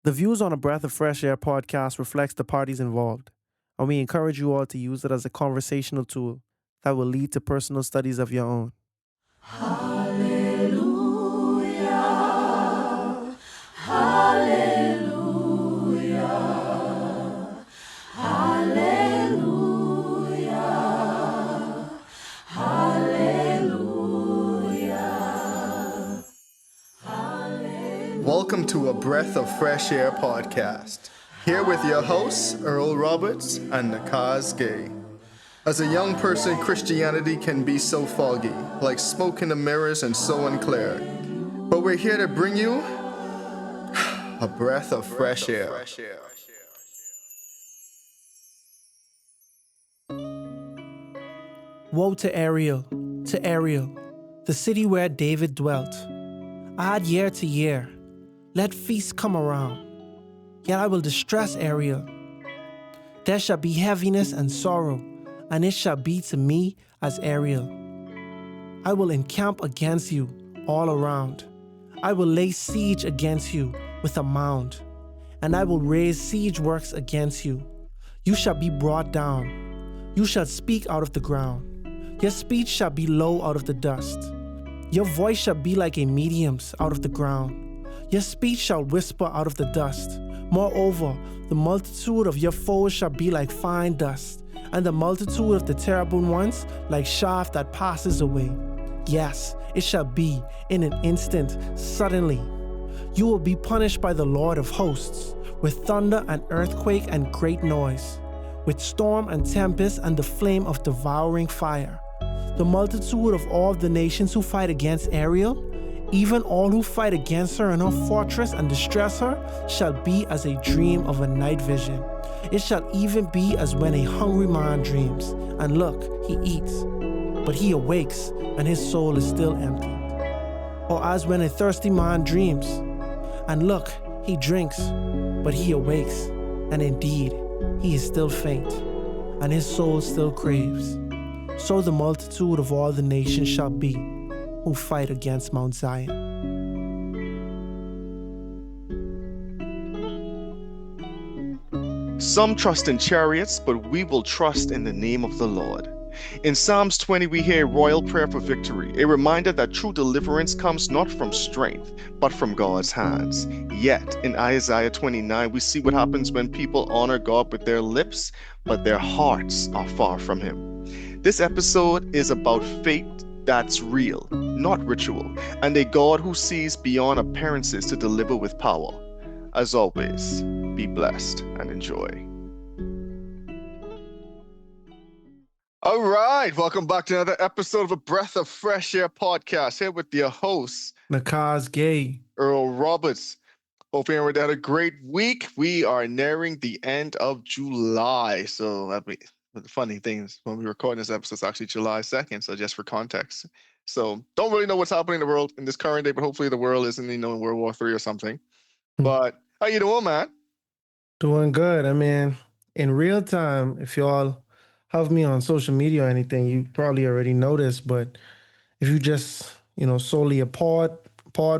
The views on a Breath of Fresh Air podcast reflects the parties involved, and we encourage you all to use it as a conversational tool that will lead to personal studies of your own. Hallelujah. Hallelujah. Hallelujah. Hallelujah. Welcome to a Breath of Fresh Air podcast. Here with your hosts, Earl Roberts and Nakhaz Gay. As a young person, Christianity can be so foggy, like smoke in the mirrors and so unclear. But we're here to bring you a breath of fresh air. Woe to Ariel, the city where David dwelt. Add year to year, let feasts come around. Yet I will distress Ariel. There shall be heaviness and sorrow, and it shall be to me as Ariel. I will encamp against you all around. I will lay siege against you with a mound, and I will raise siege works against you. You shall be brought down. You shall speak out of the ground. Your speech shall be low out of the dust. Your voice shall be like a medium's out of the ground. Your speech shall whisper out of the dust. Moreover, the multitude of your foes shall be like fine dust, and the multitude of the terrible ones like chaff that passes away. Yes, it shall be in an instant, suddenly. You will be punished by the Lord of hosts, with thunder and earthquake and great noise, with storm and tempest and the flame of devouring fire. The multitude of all the nations who fight against Ariel, even all who fight against her in her fortress and distress her, shall be as a dream of a night vision. It shall even be as when a hungry man dreams, and look, he eats, but he awakes, and his soul is still empty. Or as when a thirsty man dreams, and look, he drinks, but he awakes, and indeed, he is still faint, and his soul still craves. So the multitude of all the nations shall be who fight against Mount Zion. Some trust in chariots, but we will trust in the name of the Lord. In Psalms 20, we hear a royal prayer for victory, a reminder that true deliverance comes not from strength, but from God's hands. Yet, in Isaiah 29, we see what happens when people honor God with their lips, but their hearts are far from Him. This episode is about faith that's real, not ritual, and a God who sees beyond appearances to deliver with power. As always, be blessed and enjoy. All right, welcome back to another episode of a Breath of Fresh Air podcast. Here with your host, Nakhaz Gay. Earl Roberts. Hope everyone had a great week. We are nearing the end of July. So the funny thing is when we record this episode, it's actually July 2nd. So just for context. So don't really know what's happening in the world in this current day, but hopefully the world isn't, in World War III or something. But how you doing, man? Doing good. I mean, in real time, if y'all have me on social media or anything, you probably already know this, but if you just, solely a pod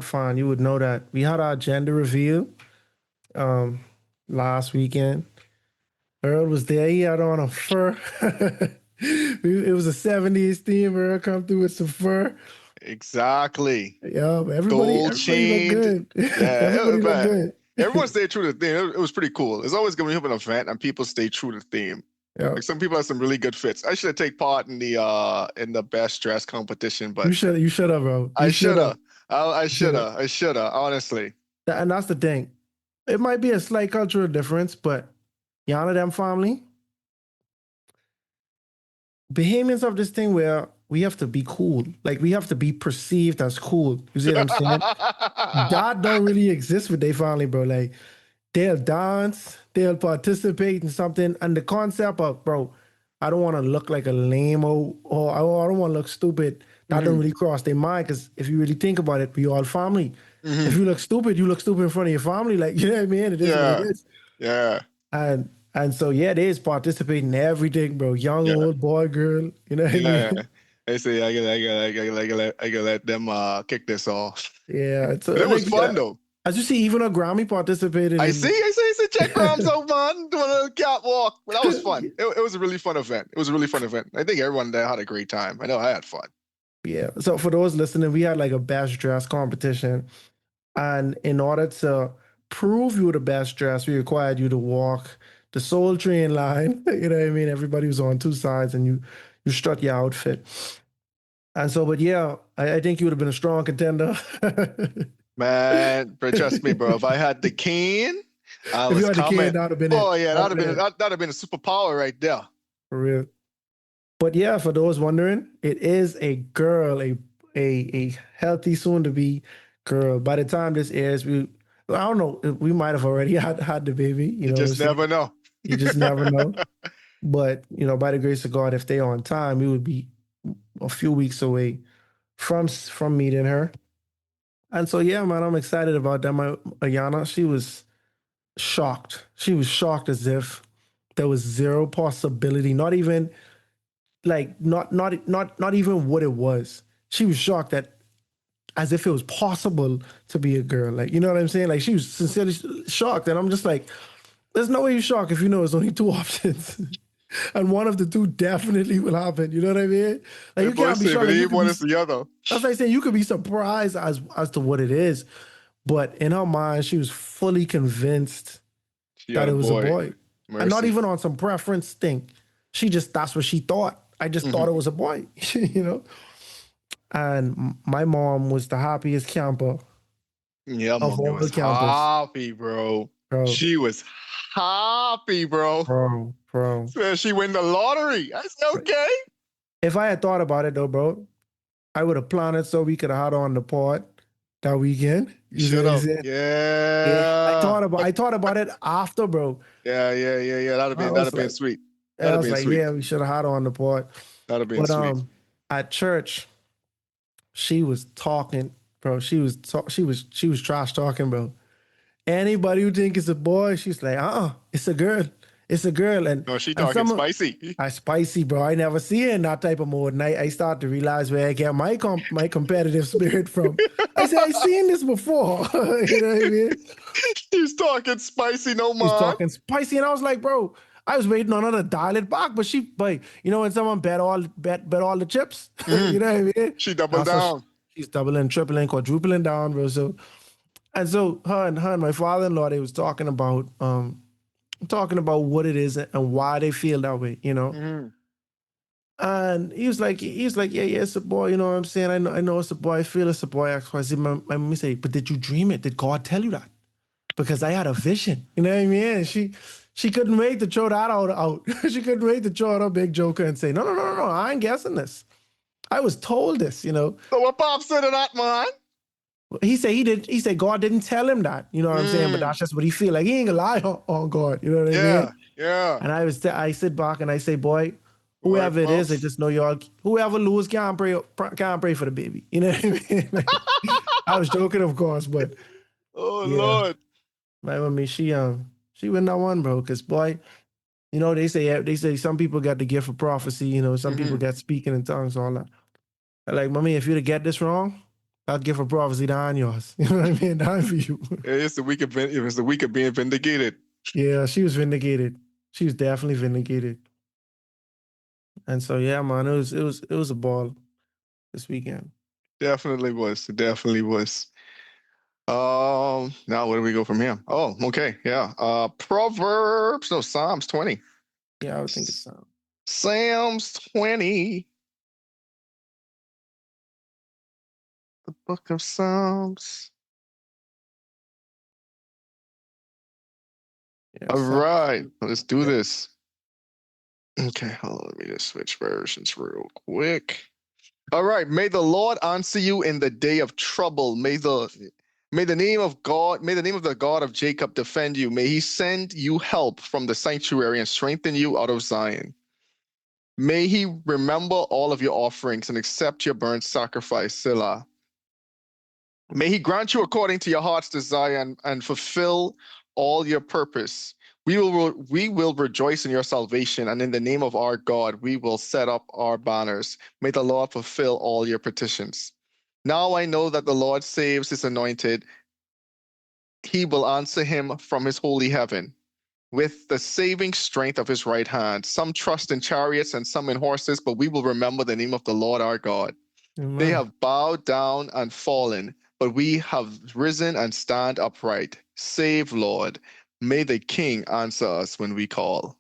fan, you would know that we had our gender reveal last weekend. Earl was there. He had on a fur. It was a 70s theme. Earl come through with some fur. Exactly. Yeah, everybody looked good. Yeah, everybody looked good. Everyone stayed true to the theme. It was pretty cool. It's always good when you have an event and people stay true to the theme. Yeah. Like some people have some really good fits. I should have taken part in the best dress competition, but you should have, bro. I should have. Honestly. And that's the thing. It might be a slight cultural difference, but y'all them family. Bahamians have this thing where we have to be cool. Like we have to be perceived as cool. You see what I'm saying? That don't really exist with their family, bro. Like they'll dance, they'll participate in something. And the concept of, bro, I don't want to look like a lame-o or I don't want to look stupid. That don't really cross their mind because if you really think about it, we all family. If you look stupid in front of your family. Like, you know what I mean? It is what it is. Yeah. And so, yeah, they is participating in everything, bro. Young, old, boy, girl. You know what I mean? They say I gotta let them kick this off. Yeah. But it was fun though. As you see, even a Grammy participated I in. see. Check Grams out, man. Doing a little catwalk. But that was fun. It was a really fun event. It was a really fun event. I think everyone there had a great time. I know I had fun. Yeah. So for those listening, we had like a best dress competition. And in order to prove you were the best dressed, we required you to walk the Soul Train line. You know what I mean? Everybody was on two sides and you strut your outfit. And so, but yeah, I think you would have been a strong contender. Man, but trust me, bro. If I had the cane, I If you was had the kid, coming. that would have been Oh it. yeah, That would have been it. that'd have been a superpower right there. For real. But yeah, for those wondering, it is a girl, a healthy, soon to be girl. By the time this airs, I don't know, we might have already had the baby. You You know what I'm just saying? never know. You just never know. But by the grace of God, if they on time, we would be a few weeks away from meeting her. And so yeah, man, I'm excited about that. My Ayana, she was shocked. She was shocked as if there was zero possibility, not even like not even what it was. She was shocked that as if it was possible to be a girl. Like, you know what I'm saying? Like she was sincerely shocked. And I'm just like, there's no way you're shocked if you know it's only two options. And one of the two definitely will happen. You know what I mean? Like Hey, you boy, can't be say, shocked. but Like, you even could one be is the other. that's like saying you could be surprised as to what it is. But in her mind, she was fully convinced She that had it a was a boy. boy. And not Mercy. even on some preference thing. She just that's what she thought. I just thought it was a boy, you know? And my mom was the happiest camper Yeah, of mommy all the was campers. happy, bro. Bro, She was happy, bro. bro. Swear she win the lottery. I said, okay. If I had thought about it though, bro, I would have planned it so we could have had her on the pod that weekend. You You see should what I'm have. saying? Yeah. Yeah. I thought about it after, bro. Yeah. I That'd was have been like, sweet. I That'd have was been like, sweet. yeah, we should have had her on the pod. That'd have been But sweet. at church, she was talking, bro. She was trash talking, bro. Anybody who think it's a boy, she's like, it's a girl. It's a girl. No, she And talking some of spicy. I spicy, bro. I never see her in that type of mode. And I start to realize where I get my competitive spirit from. I said, I seen this before. You know what I mean? She's talking spicy, no She's man. talking spicy. And I was like, bro, I was waiting on her to dial it back. But when someone bet all the chips, you know what I mean? She doubled So down. she's doubling, tripling, quadrupling down, bro. So her and my father-in-law, they was talking about what it is and why they feel that way, you know. Mm-hmm. And yeah, it's a boy, you know what I'm saying? I know it's a boy, I feel it's a boy. I said, my mom say, but did you dream it? Did God tell you that? Because I had a vision, you know what I mean? And she couldn't wait to throw that out. She couldn't wait to throw out a big joker and say, no, I ain't guessing this. I was told this, you know. So what Pop said to that, man? He said God didn't tell him that, you know what I'm saying? But that's just what he feel like. He ain't gonna lie on God, you know what I mean? Yeah. And I sit back and I say, boy, Boy, whoever it is, I Pops. just know whoever lose can't pray for the baby. You know what I mean? Like, I was joking, of course, but Oh, yeah. Lord. My mommy, she win that one, bro. Cause boy, they say some people got the gift of prophecy, some people got speaking in tongues, all that. I'm like, mommy, if you'd have get this wrong, I'll give a prophecy down yours. You know what I mean? Down for you. It's the week of being vindicated. Yeah, she was vindicated. She was definitely vindicated. And so yeah, man, it was a ball this weekend. Definitely was. Now where do we go from here? Oh, okay. Yeah. Psalms 20. Yeah, I would think it's Psalms 20. The book of Psalms. yeah. All right, let's do this. Okay, hold on, let me just switch versions real quick. All right, may the Lord answer you in the day of trouble. May the name of the God of Jacob defend you. May he send you help from the sanctuary and strengthen you out of Zion. May he remember all of your offerings and accept your burnt sacrifice, Selah. May he grant you according to your heart's desire and fulfill all your purpose. We will rejoice in your salvation, and in the name of our God, we will set up our banners. May the Lord fulfill all your petitions. Now I know that the Lord saves his anointed. he will answer him from his holy heaven with the saving strength of his right hand. Some trust in chariots and some in horses, but we will remember the name of the Lord our God. They Amen. have bowed down and fallen, but we have risen and stand upright. Save, Lord. May the King answer us when we call.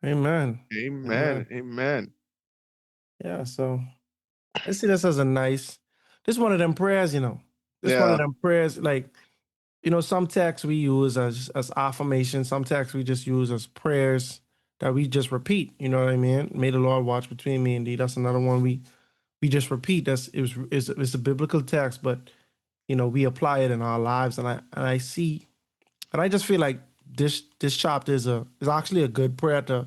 Amen. Amen. Amen. Amen. Yeah, so I see this as a nice, this one of them prayers, This one of Yeah. them prayers, like, some texts we use as affirmation, some texts we just use as prayers that we just repeat. You know what I mean? May the Lord watch between me and thee. That's another one we just repeat. It's a biblical text, but we apply it in our lives. And I see, and I just feel like this chapter is actually a good prayer to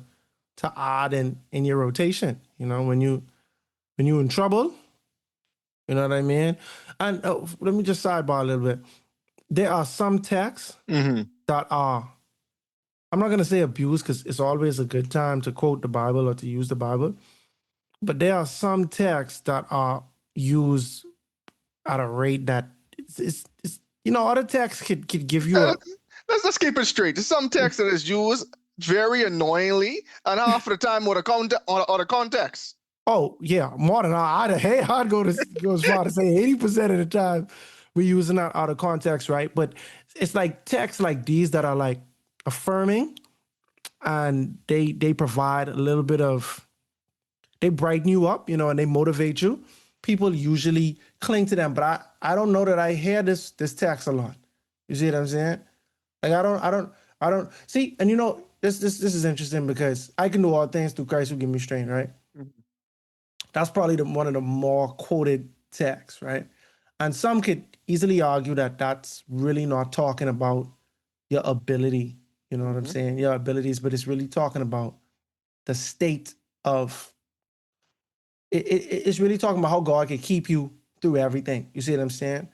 add in your rotation. When you in trouble, you know what I mean? And let me just sidebar a little bit. There are some texts Mm-hmm. that are, I'm not going to say abused because it's always a good time to quote the Bible or to use the Bible, but there are some texts that are used at a rate that other texts could give you a, Let's keep it straight. There's some text that is used very annoyingly, and half of the time with the context. oh yeah, more than I'd go as far to say 80% of the time we're using that out of context, right? But it's like texts like these that are like affirming, and they provide a little bit of, they brighten you up, and they motivate you. People usually cling to them, but I don't know that I hear this text a lot. You see what I'm saying? Like I don't see, and this is interesting because I can do all things through Christ who give me strength, right? Mm-hmm. That's probably one of the more quoted texts, right? And some could easily argue that that's really not talking about your ability, you know what I'm Mm-hmm. saying? Your abilities, but it's really talking about the state of it's really talking about how God can keep you through everything. You see what I'm saying?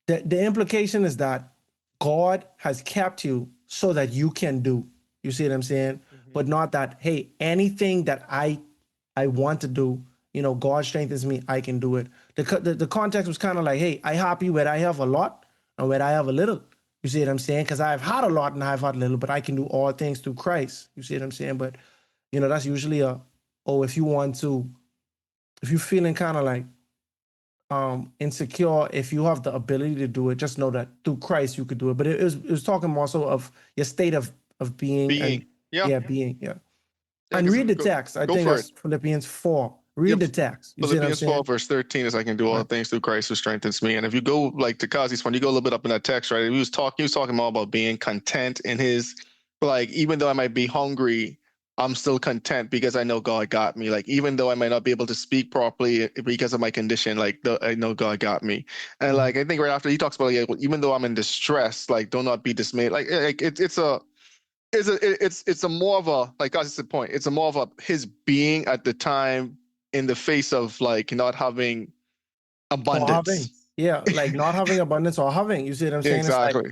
The implication is that God has kept you so that you can do. You see what I'm saying? Mm-hmm. But not that, hey, anything that I want to do, God strengthens me, I can do it. The context was kind of like, hey, I happy where I have a lot and where I have a little. You see what I'm saying? Because I've had a lot and I've had a little, but I can do all things through Christ. You see what I'm saying? But that's usually if you want to, if you're feeling kind of like insecure, if you have the ability to do it, just know that through Christ you could do it. But it was talking more so of your state of being, and Being. Yeah. yeah, being, yeah. Yeah, And because read the text. I go think for it. that's Philippians 4. Read Yep. the text. You see what I'm Philippians 4, saying? verse 13 is I can do all Right. things through Christ who strengthens me. And if you go like to Kazi's one, you go a little bit up in that text, right? He was talking more about being content in his, like, even though I might be hungry, I'm still content because I know God got me. Like, even though I might not be able to speak properly because of my condition, like, I know God got me. And like, I think right after he talks about, like, even though I'm in distress, like, do not be dismayed. Like it's a more of a, like that's the point. It's a more of a his being at the time in the face of like not having Or having, abundance. yeah, like not having abundance or having. You see what I'm saying? It's like Exactly.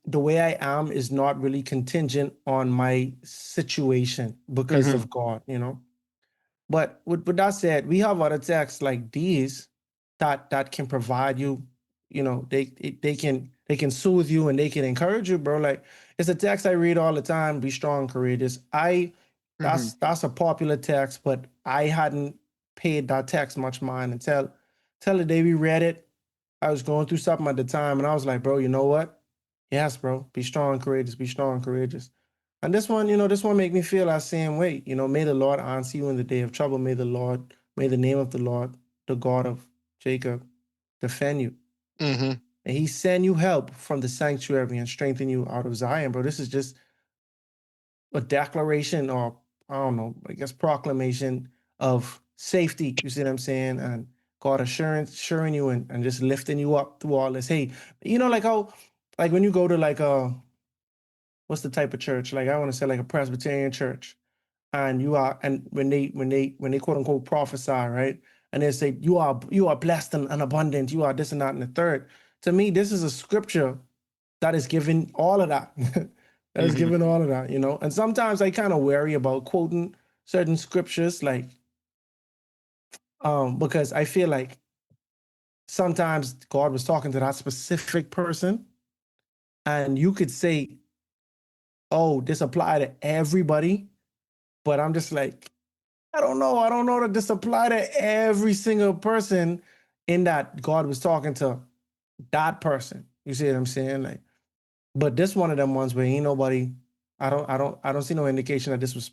the way I am is not really contingent on my situation because Mm-hmm. of God. But with that said, we have other texts like these that can provide you, they can soothe you and they can encourage you, bro. Like it's a text I read all the time. Be strong, courageous. Mm-hmm. That's a popular text, but I hadn't paid that text much mind until the day we read it. I was going through something at the time, and I was like, bro, you know what? Yes, bro. Be strong, courageous. Be strong, courageous. And this one make me feel that same way. May the Lord answer you in the day of trouble. May the name of the Lord, the God of Jacob, defend you. Mm-hmm. And he send you help from the sanctuary and strengthen you out of Zion, bro. This is just a declaration, or I don't know, I guess proclamation of safety. You see what I'm saying? And God assuring you and just lifting you up through all this. Hey, like how, like when you go to like what's the type of church? Like I want to say like a Presbyterian church. And when they quote unquote prophesy, right? And they say you are blessed and abundant, you are this and that and the third. To me, this is a scripture that is given all of that. That is Mm-hmm. given all of that. And sometimes I kind of worry about quoting certain scriptures, like because I feel like sometimes God was talking to that specific person. And you could say, oh, this apply to everybody, but I'm just like, I don't know. I don't know that this apply to every single person in that God was talking to that person. You see what I'm saying? Like, but this one of them ones where ain't nobody, I don't see no indication that this was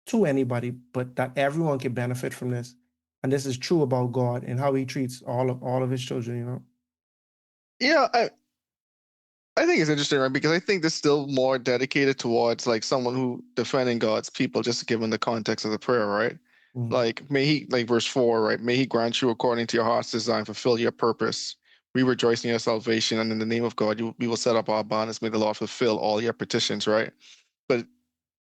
to anybody, but that everyone can benefit from this. And this is true about God and how he treats all of his children, you know? Yeah, I think it's interesting, right? Because I think this is still more dedicated towards like someone who defending God's people, just given the context of the prayer, right? Mm. Like, may he, like verse 4, right? May he grant you according to your heart's design, fulfill your purpose. We rejoice in your salvation, and in the name of God, we will set up our bonnets. May the Lord fulfill all your petitions, right? But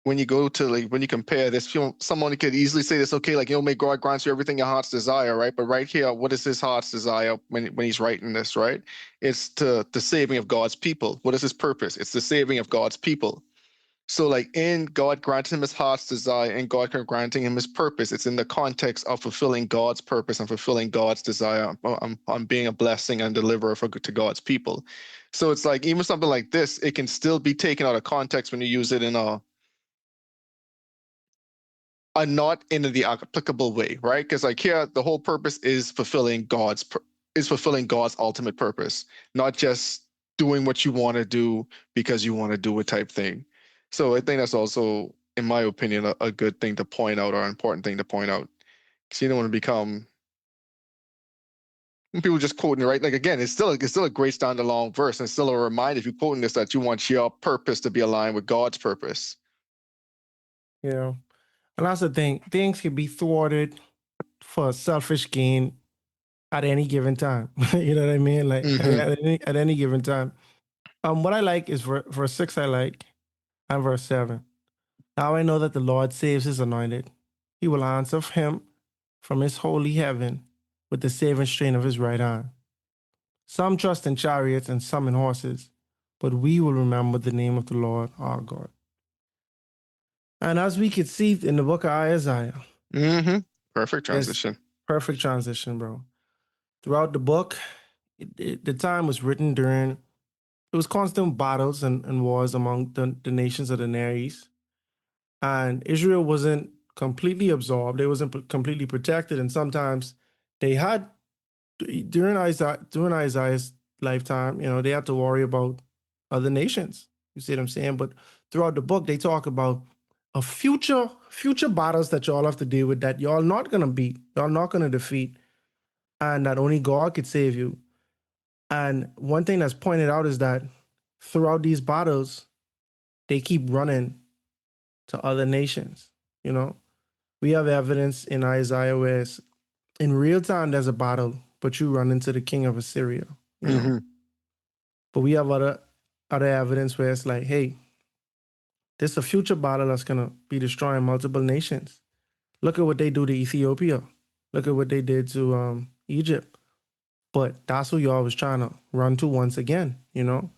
when you go to like when you compare this, someone could easily say this, okay, like may God grant you everything your heart's desire, right? But right here, what is his heart's desire when he's writing this, right? It's the saving of God's people. What is his purpose? It's the saving of God's people. So like in God granting him his heart's desire and God granting him his purpose, it's in the context of fulfilling God's purpose and fulfilling God's desire on being a blessing and deliverer to God's people. So it's like even something like this, it can still be taken out of context when you use it in a not in the applicable way, right? Because like here, the whole purpose is fulfilling God's ultimate purpose, not just doing what you want to do because you want to do it type thing. So I think that's also, in my opinion, a good thing to point out or an important thing to point out. Because you don't want to become people just quoting it, right? Like again, it's still a great standalone verse, and it's still a reminder if you're quoting this that you want your purpose to be aligned with God's purpose. Yeah. And that's the thing. Things can be thwarted for selfish gain at any given time. You know what I mean? Like Mm-hmm. at any given time. What I like is verse 6 I like, and verse 7. Now I know that the Lord saves his anointed. He will answer him from his holy heaven with the saving strain of his right hand. Some trust in chariots and some in horses, but we will remember the name of the Lord our God. And as we could see in the book of Isaiah, Mm-hmm. Perfect there's transition. perfect transition, bro. Throughout the book, the time was written during, it was constant battles and wars among the nations of the Near East. And Israel wasn't completely absorbed. They wasn't completely protected. And sometimes they had, during Isaiah's lifetime, you know, they had to worry about other nations. You see what I'm saying? But throughout the book, they talk about a future battles that y'all have to deal with that y'all not gonna beat, y'all not gonna defeat, and that only God could save you. And one thing that's pointed out is that throughout these battles, they keep running to other nations. You know, we have evidence in Isaiah where it's, in real time there's a battle, but you run into the king of Assyria. You know, Mm-hmm. but we have other evidence where it's like, hey, there's a future battle that's gonna be destroying multiple nations. Look at what they do to Ethiopia. Look at what they did to Egypt. But that's who y'all was trying to run to once again. You know,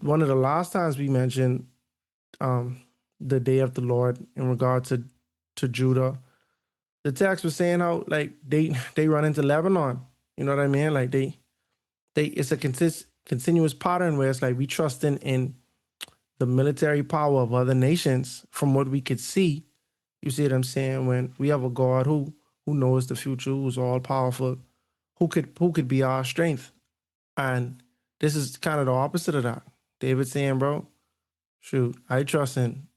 one of the last times we mentioned the day of the Lord in regard to Judah, the text was saying how like they run into Lebanon. You know what I mean? Like they it's a continuous pattern where it's like we trust in the military power of other nations from what we could see. You see what I'm saying? When we have a God who knows the future, who's all powerful, who could be our strength. And this is kind of the opposite of that. David saying, bro, shoot, I trust in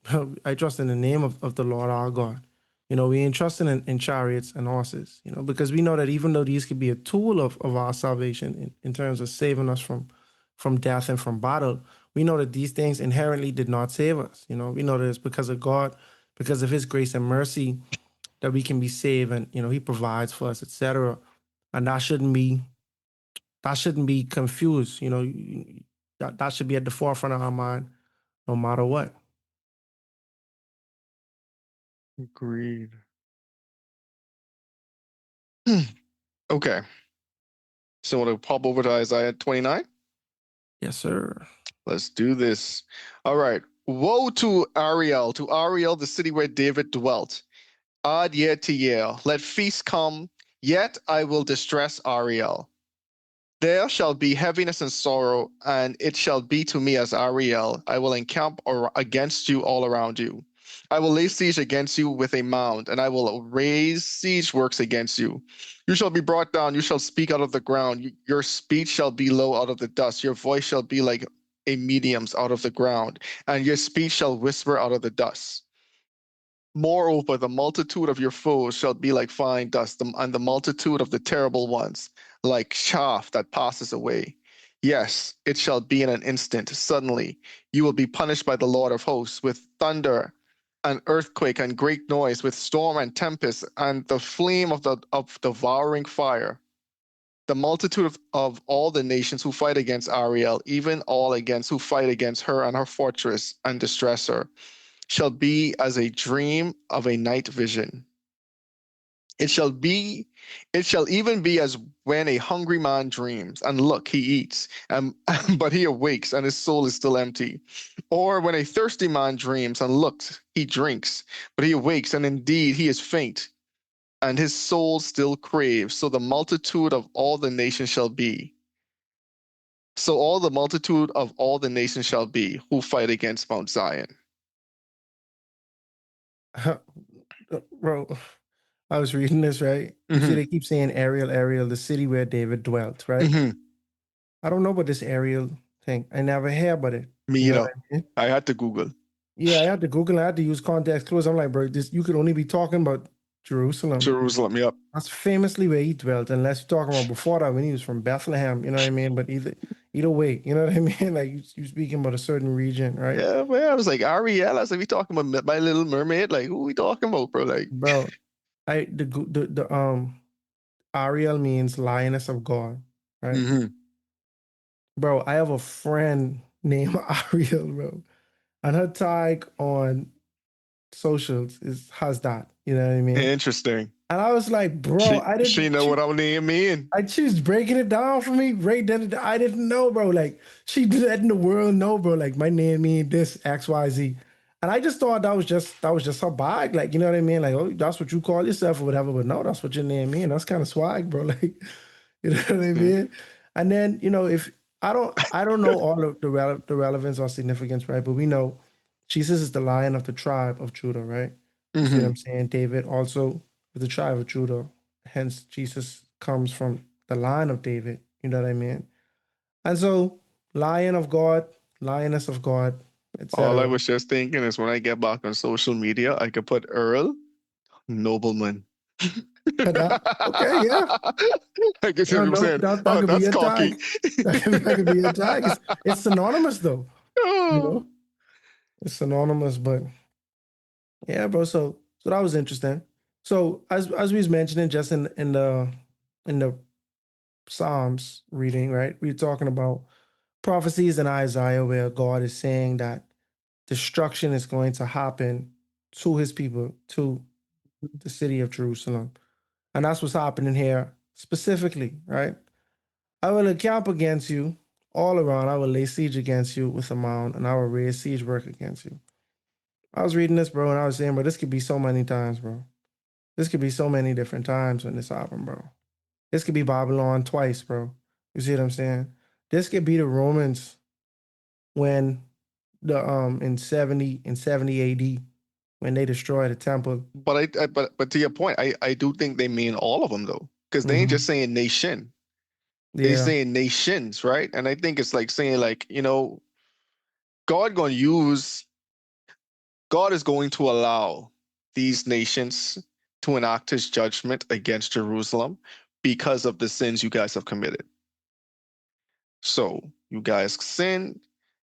I trust in the name of the Lord our God. You know, we ain't trusting in chariots and horses, you know, because we know that even though these could be a tool of our salvation in terms of saving us from death and from battle, we know that these things inherently did not save us. You know, we know that it's because of God, because of his grace and mercy that we can be saved, and you know, he provides for us, etc. And that shouldn't be confused. You know, that should be at the forefront of our mind no matter what. Agreed. Okay. So want to pop over to Isaiah 29? Yes, sir. Let's do this. All right. Woe to Ariel, the city where David dwelt. Odd year to year. Let feast come, yet I will distress Ariel. There shall be heaviness and sorrow, and it shall be to me as Ariel. I will encamp against you all around you. I will lay siege against you with a mound, and I will raise siege works against you. You shall be brought down, you shall speak out of the ground. Your speech shall be low out of the dust. Your voice shall be like a medium's out of the ground, and your speech shall whisper out of the dust. Moreover, the multitude of your foes shall be like fine dust, and the multitude of the terrible ones like chaff that passes away. Yes, it shall be in an instant. Suddenly, you will be punished by the Lord of hosts with thunder and earthquake and great noise, with storm and tempest and the flame of devouring fire. The multitude of all the nations who fight against Ariel, even all against who fight against her and her fortress and distress her, shall be as a dream of a night vision. It shall be, it shall even be as when a hungry man dreams, and look, he eats, and but he awakes, and his soul is still empty. Or when a thirsty man dreams, and looks, he drinks, but he awakes, and indeed he is faint, and his soul still craves. So the multitude of all the nations shall be. So all the multitude of all the nations shall be who fight against Mount Zion. Bro, I was reading this, right? You see, Mhm. they keep saying Ariel, Ariel, the city where David dwelt, right? Mhm. I don't know about this Ariel thing. I never hear about it. Me You know either. what I mean? I had to Google. Yeah, I had to Google. I had to use context clues. I'm like, bro, this you could only be talking about Jerusalem. Jerusalem, yep. That's famously where he dwelt, unless you're talking about before that when he was from Bethlehem. You know what I mean? But either way, you know what I mean? Like you speaking about a certain region, right? Yeah, man. I was like, Ariel. I was like, we talking about My Little Mermaid? Like, who we talking about, bro? Like, Bro, the Ariel means lioness of God, right? mm-hmm. Bro, I have a friend named Ariel, bro, and her tag on socials has that. You know what I mean? Interesting. And I was like, bro, She know what our name mean. she was breaking it down for me right then. I didn't know, bro. Like she letting the world know, bro. Like my name mean this XYZ, and I just thought that was just her bag. Like you know what I mean? Like oh, that's what you call yourself or whatever. But no, that's what your name mean. That's kind of swag, bro. Like you know what I Mm-hmm. mean? And then you know if I don't know all of the relevance or significance, right? But we know Jesus is the Lion of the tribe of Judah, right? You see what I'm saying? David also with the tribe of Judah. Hence, Jesus comes from the line of David. You know what I mean? And so, Lion of God, Lioness of God, All I etc. was just thinking is when I get back on social media, I could put Earl, nobleman. Okay, yeah. I guess No, I'm no, saying, that oh, could be that's a cocky. tag. That could be a tag. It's synonymous though. You Oh. know, it's synonymous. But yeah, bro. So that was interesting. So as we was mentioning just in the Psalms reading, right? We were talking about prophecies in Isaiah where God is saying that destruction is going to happen to his people, to the city of Jerusalem. And that's what's happening here specifically, right? I will encamp against you all around. I will lay siege against you with a mound, and I will raise siege work against you. I was reading this, bro, and I was saying, bro, this could be so many times, bro. This could be so many different times when this happened, bro. This could be Babylon twice, bro. You see what I'm saying? This could be the Romans when the in 70 AD when they destroyed the temple. But to your point, I do think they mean all of them though, because they ain't Mhm. just saying nation. They Yeah. saying nations, right? And I think it's like saying like, God gonna use God is going to allow these nations to enact his judgment against Jerusalem because of the sins you guys have committed. So you guys sin,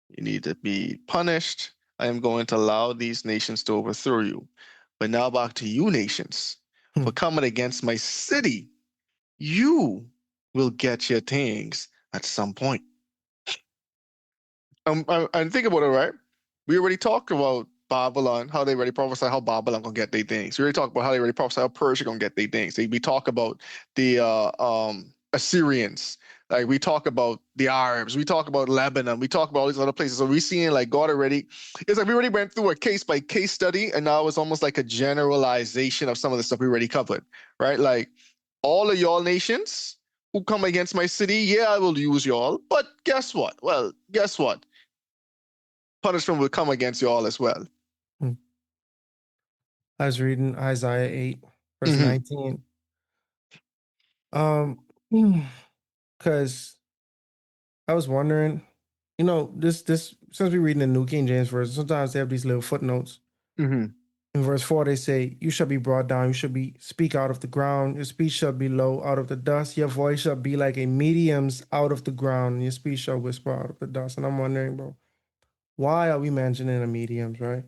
you need to be punished. I am going to allow these nations to overthrow you. But now back to you, nations, for Hmm. coming against my city. You will get your things at some point. And think about it, right? We already talked about Babylon, how they already prophesy how Babylon gonna get their things. We already talked about how they already prophesy how Persia gonna get their things. We talk about the Assyrians, like we talk about the Arabs, we talk about Lebanon, we talk about all these other places. So we seeing like God already. It's like we already went through a case by case study, and now it's almost like a generalization of some of the stuff we already covered, right? Like all of y'all nations who come against my city, yeah, I will use y'all. But guess what? Well, guess what? Punishment will come against y'all as well. Hmm. I was reading Isaiah 8, verse Mhm. 19. Because I was wondering, this since we're reading the New King James Version, sometimes they have these little footnotes. Mhm. In verse 4, they say, "You shall be brought down, you shall speak out of the ground, your speech shall be low out of the dust, your voice shall be like a medium's out of the ground, and your speech shall whisper out of the dust." And I'm wondering, bro, why are we mentioning the mediums, right?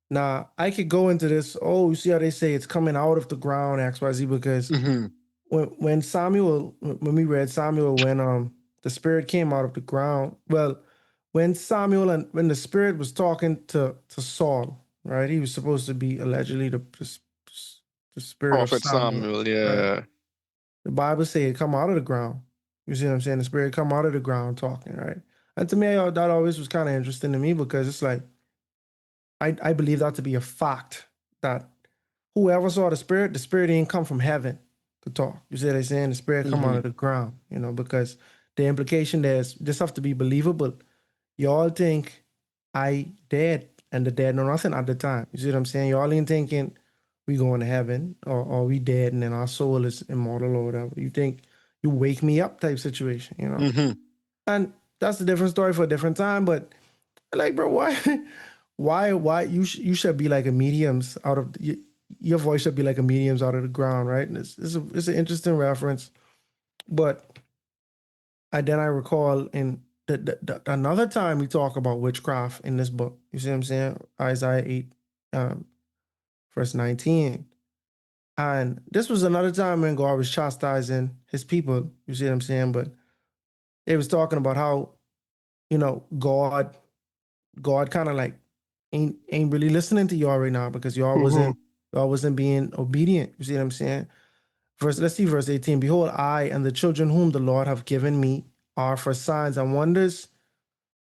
Now, I could go into this, you see how they say it's coming out of the ground, XYZ, because Mhm. when we read Samuel, when the spirit came out of the ground, well, when when the spirit was talking to Saul, right? He was supposed to be allegedly the spirit of Prophet Samuel, Samuel, right? yeah. The Bible say it come out of the ground. You see what I'm saying? The spirit come out of the ground talking, right? And to me, that always was kind of interesting to me because it's like I believe that to be a fact that whoever saw the spirit didn't come from heaven to talk. You see what I'm saying? The spirit come out Mhm. of the ground, because the implication there's this have to be believable. Y'all think I dead and the dead know nothing at the time. You see what I'm saying? Y'all ain't thinking we going to heaven or we dead and then our soul is immortal or whatever. You think you wake me up type situation. Mhm. And that's a different story for a different time. But like, bro, why, why you should be like a medium's out of your voice should be like a medium's out of the ground, right? And it's an interesting reference, but I recall in another time we talk about witchcraft in this book. You see what I'm saying? Isaiah 8, um, verse 19. And this was another time when God was chastising his people. You see what I'm saying? But they was talking about how, God kind of like ain't really listening to y'all right now because Mhm. y'all wasn't being obedient. You see what I'm saying? Let's see verse 18. Behold, I and the children whom the Lord have given me are for signs and wonders,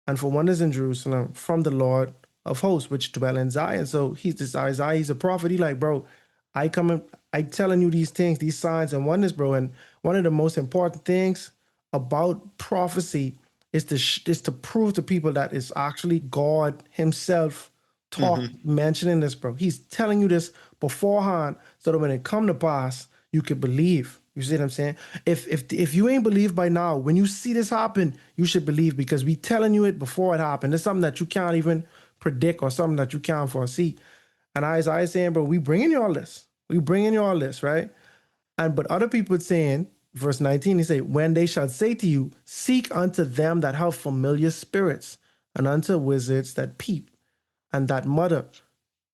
and for wonders in Jerusalem from the Lord of hosts, which dwell in Zion. So he's this Isaiah, he's a prophet. He like, bro, I telling you these things, these signs and wonders, bro. And one of the most important things about prophecy is to prove to people that it's actually God Himself Mhm. mentioning this, bro. He's telling you this beforehand so that when it come to pass, you can believe. You see what I'm saying? If you ain't believe by now, when you see this happen, you should believe because we telling you it before it happened. It's something that you can't even predict or something that you can't foresee. And I saying, bro, we bringing you all this. We bringing you all this, right? But other people saying, verse 19, he say, when they shall say to you, seek unto them that have familiar spirits, and unto wizards that peep, and that mutter.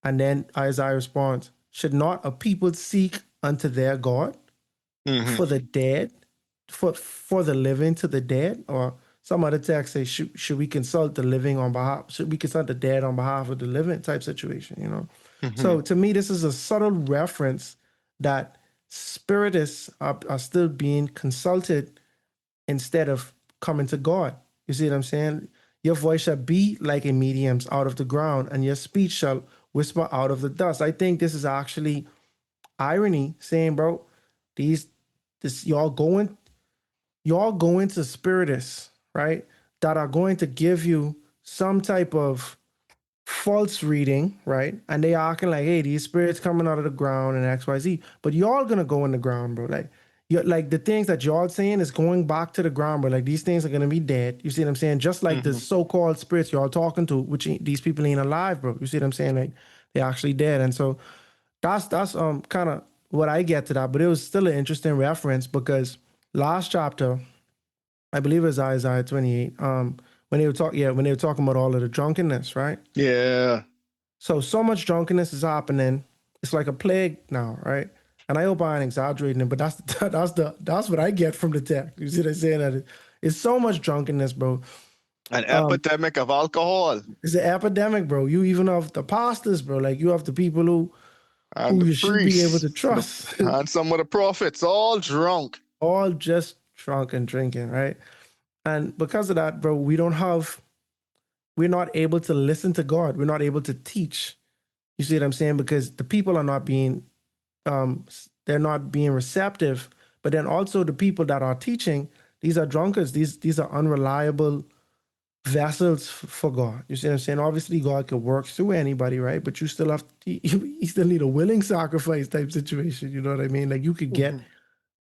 And then Isaiah responds, should not a people seek unto their God Mhm. for the dead, for the living to the dead? Or some other text say, should we consult the living on behalf, should we consult the dead on behalf of the living type situation? So Mhm. to me, this is a subtle reference that spiritists are still being consulted instead of coming to God. You see what I'm saying? Your voice shall be like a medium's out of the ground, and your speech shall whisper out of the dust. I think this is actually irony, saying, bro, these this y'all going to spiritists, right? That are going to give you some type of false reading, right? And they acting like, hey, these spirits coming out of the ground and XYZ. But y'all gonna go in the ground, bro. Like you like the things that y'all saying is going back to the ground, bro. Like these things are gonna be dead. You see what I'm saying? Just like the Mhm. so-called spirits y'all talking to, which these people ain't alive, bro. You see what I'm saying? Like they actually dead. And so that's kind of what I get to that. But it was still an interesting reference because last chapter, I believe it was Isaiah 28. When they were talking about all of the drunkenness, right? Yeah. So much drunkenness is happening. It's like a plague now, right? And I hope I ain't exaggerating it, but that's what I get from the text. You see what I'm saying? That it's so much drunkenness, bro. An epidemic of alcohol It's an epidemic, bro. You even have the pastors, bro. Like you have the people and who the you should be able priests to trust, and some of the prophets all drunk. all just drunk and drinking, right? And because of that, bro, we're not able to listen to God. We're not able to teach. You see what I'm saying? Because the people are not being they're not being receptive But then also the people that are teaching, these are drunkards. These are unreliable vessels for God. You see what I'm saying? Obviously, God could work through anybody, right? But you still have you still need a willing sacrifice type situation. You know what I mean? Like you could get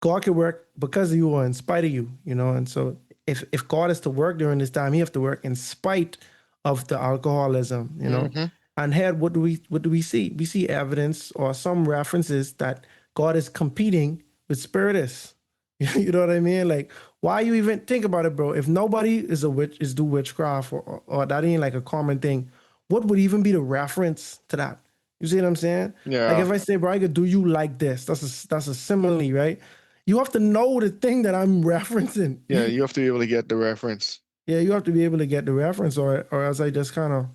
God can work because of you or in spite of you. You know, and so if God is to work during this time, He have to work in spite of the alcoholism. You know, Mm-hmm. and here what do we see? We see evidence or some references that God is competing with spiritists. You know what I mean? Like, why you even think about it, bro? If nobody is a witch, is do witchcraft, or that ain't like a common thing, what would even be the reference to that? You see what I'm saying? Like, Yeah. if I say, bro, I could do you like this, that's a simile, right? You have to know the thing that I'm referencing. Yeah, you have to be able to get the reference. Yeah, you have to be able to get the reference, or else I just kind of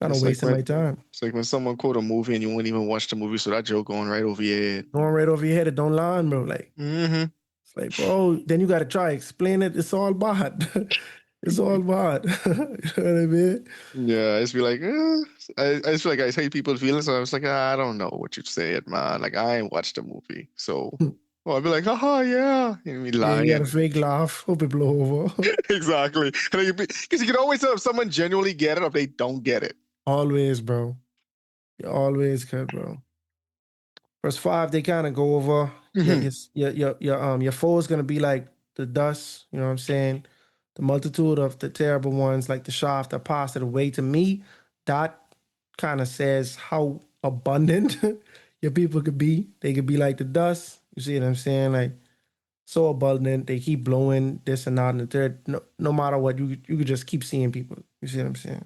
It's like wasting when my time. it's like when someone quote a movie and you won't even watch the movie, so that joke going right over your head. Going right over your head, it don't line, bro. Like, Mm-hmm. it's like, bro, then you got to try explain it. It's all bad. It's all bad. You know what I mean? Yeah, I just be like, I just feel like I hate people feeling, so I was like, I don't know what you said, man. Like I ain't watched the movie, so well, I'd be like, haha, yeah, and be Yeah, you got a lying. fake laugh. Hope it blow over. Exactly. Because you can always tell if someone genuinely get it or if they don't get it. Always, bro. You always could, bro. Verse 5, they kind of go over Hmm. your foe is gonna be like the dust, you know what I'm saying? The multitude of the terrible ones, like the shaft that passed it away. To me, that kind of says how abundant your people could be. They could be like the dust. You see what I'm saying? Like so abundant. They keep blowing this and that and the third. No matter what, you could just keep seeing people. You see what I'm saying?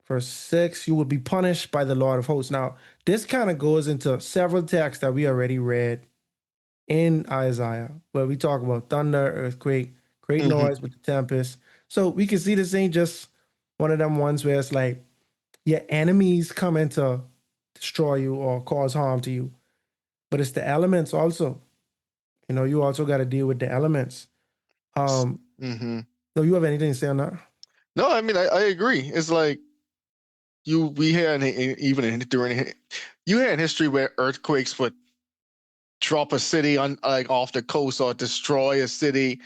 Verse 6, you will be punished by the Lord of hosts. Now, this kind of goes into several texts that we already read in Isaiah, where we talk about thunder, earthquake, great Hmm. noise with the tempest. So we can see this ain't just one of them ones where it's like your enemies coming to destroy you or cause harm to you, but it's the elements also. You know, you also got to deal with the elements. Um, Hmm. do you have anything to say on that? No, I mean I agree. It's like we hear even during you hear in history where earthquakes would drop a city on like off the coast or destroy a city.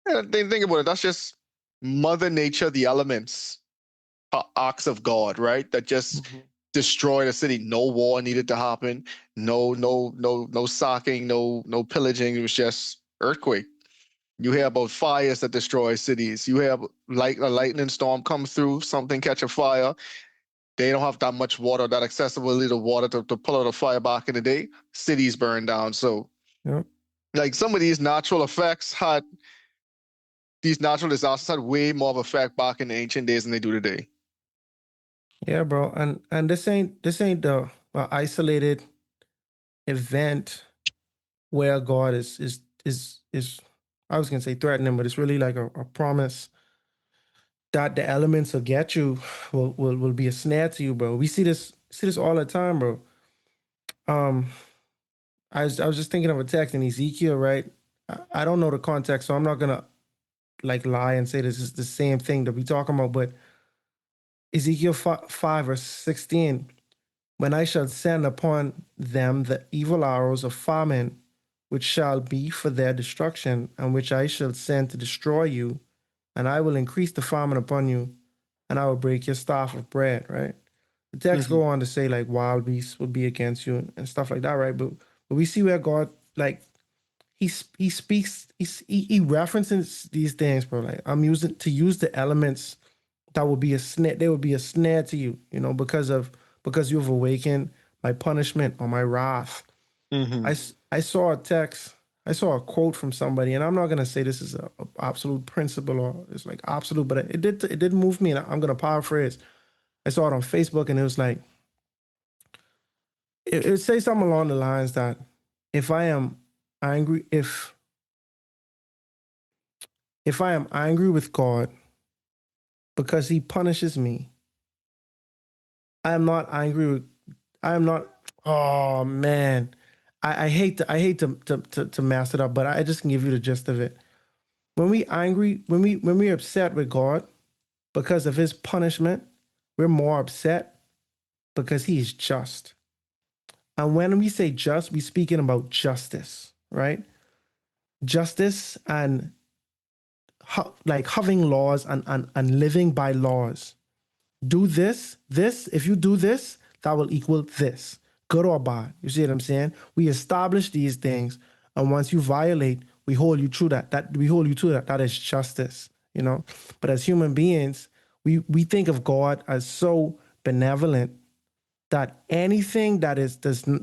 And then think about it. That's just Mother Nature, the elements, acts of God, right? That just Mhm. destroyed a city. No war needed to happen. No sacking. No pillaging. It was just earthquake. You hear about fires that destroy cities. You have like a lightning storm come through, something catch a fire. They don't have that much water, that accessibility to water to pull out a fire back in the day. Cities burn down. So Yeah. like some of these natural disasters had way more of effect back in the ancient days than they do today. Yeah, bro. And this ain't the isolated event where God is I was gonna say threatening, but it's really like a promise that the elements will get you, will be a snare to you, bro. We see this all the time, bro. Um, I was just thinking of a text in Ezekiel, right? I don't know the context, so I'm not gonna like lie and say this is the same thing that we talking about, but Ezekiel 5 verse 16, when I shall send upon them the evil arrows of famine, which shall be for their destruction, and which I shall send to destroy you, and I will increase the famine upon you, and I will break your staff of bread, right? The text Hmm. go on to say like wild beasts will be against you and stuff like that, right? But we see where God like he speaks he references these things, bro. Like I'm using to use the elements that will be a snare. They will be a snare to you, you know, because you've awakened my punishment or my wrath. Hmm. I saw a text. I saw a quote from somebody, and I'm not gonna say this is a absolute principle or it's like absolute, but it did move me, and I'm gonna paraphrase. I saw it on Facebook, and it was like it says something along the lines that if I am angry, if I am angry with God because He punishes me, I am not angry with. I am not. Oh man, I hate to mess it up, but I just can give you the gist of it. When we angry, when we're upset with God because of His punishment, we're more upset because He is just. And when we say just, we're speaking about justice, right? Justice and like having laws and living by laws. Do this, if you do this, that will equal this, good or bad. You see what I'm saying? We establish these things, and once you violate, we hold you to that. We hold you to that. That is justice, you know. But as human beings, we think of God as so benevolent that anything that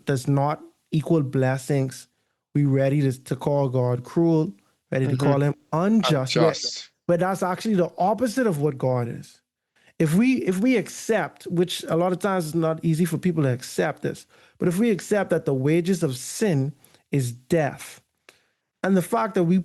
does not equal blessings, we ready to call God cruel, ready to Mm-hmm. call him unjust. Unjust. But that's actually the opposite of what God is. If we accept, which a lot of times is not easy for people to accept this, but if we accept that the wages of sin is death, and the fact that we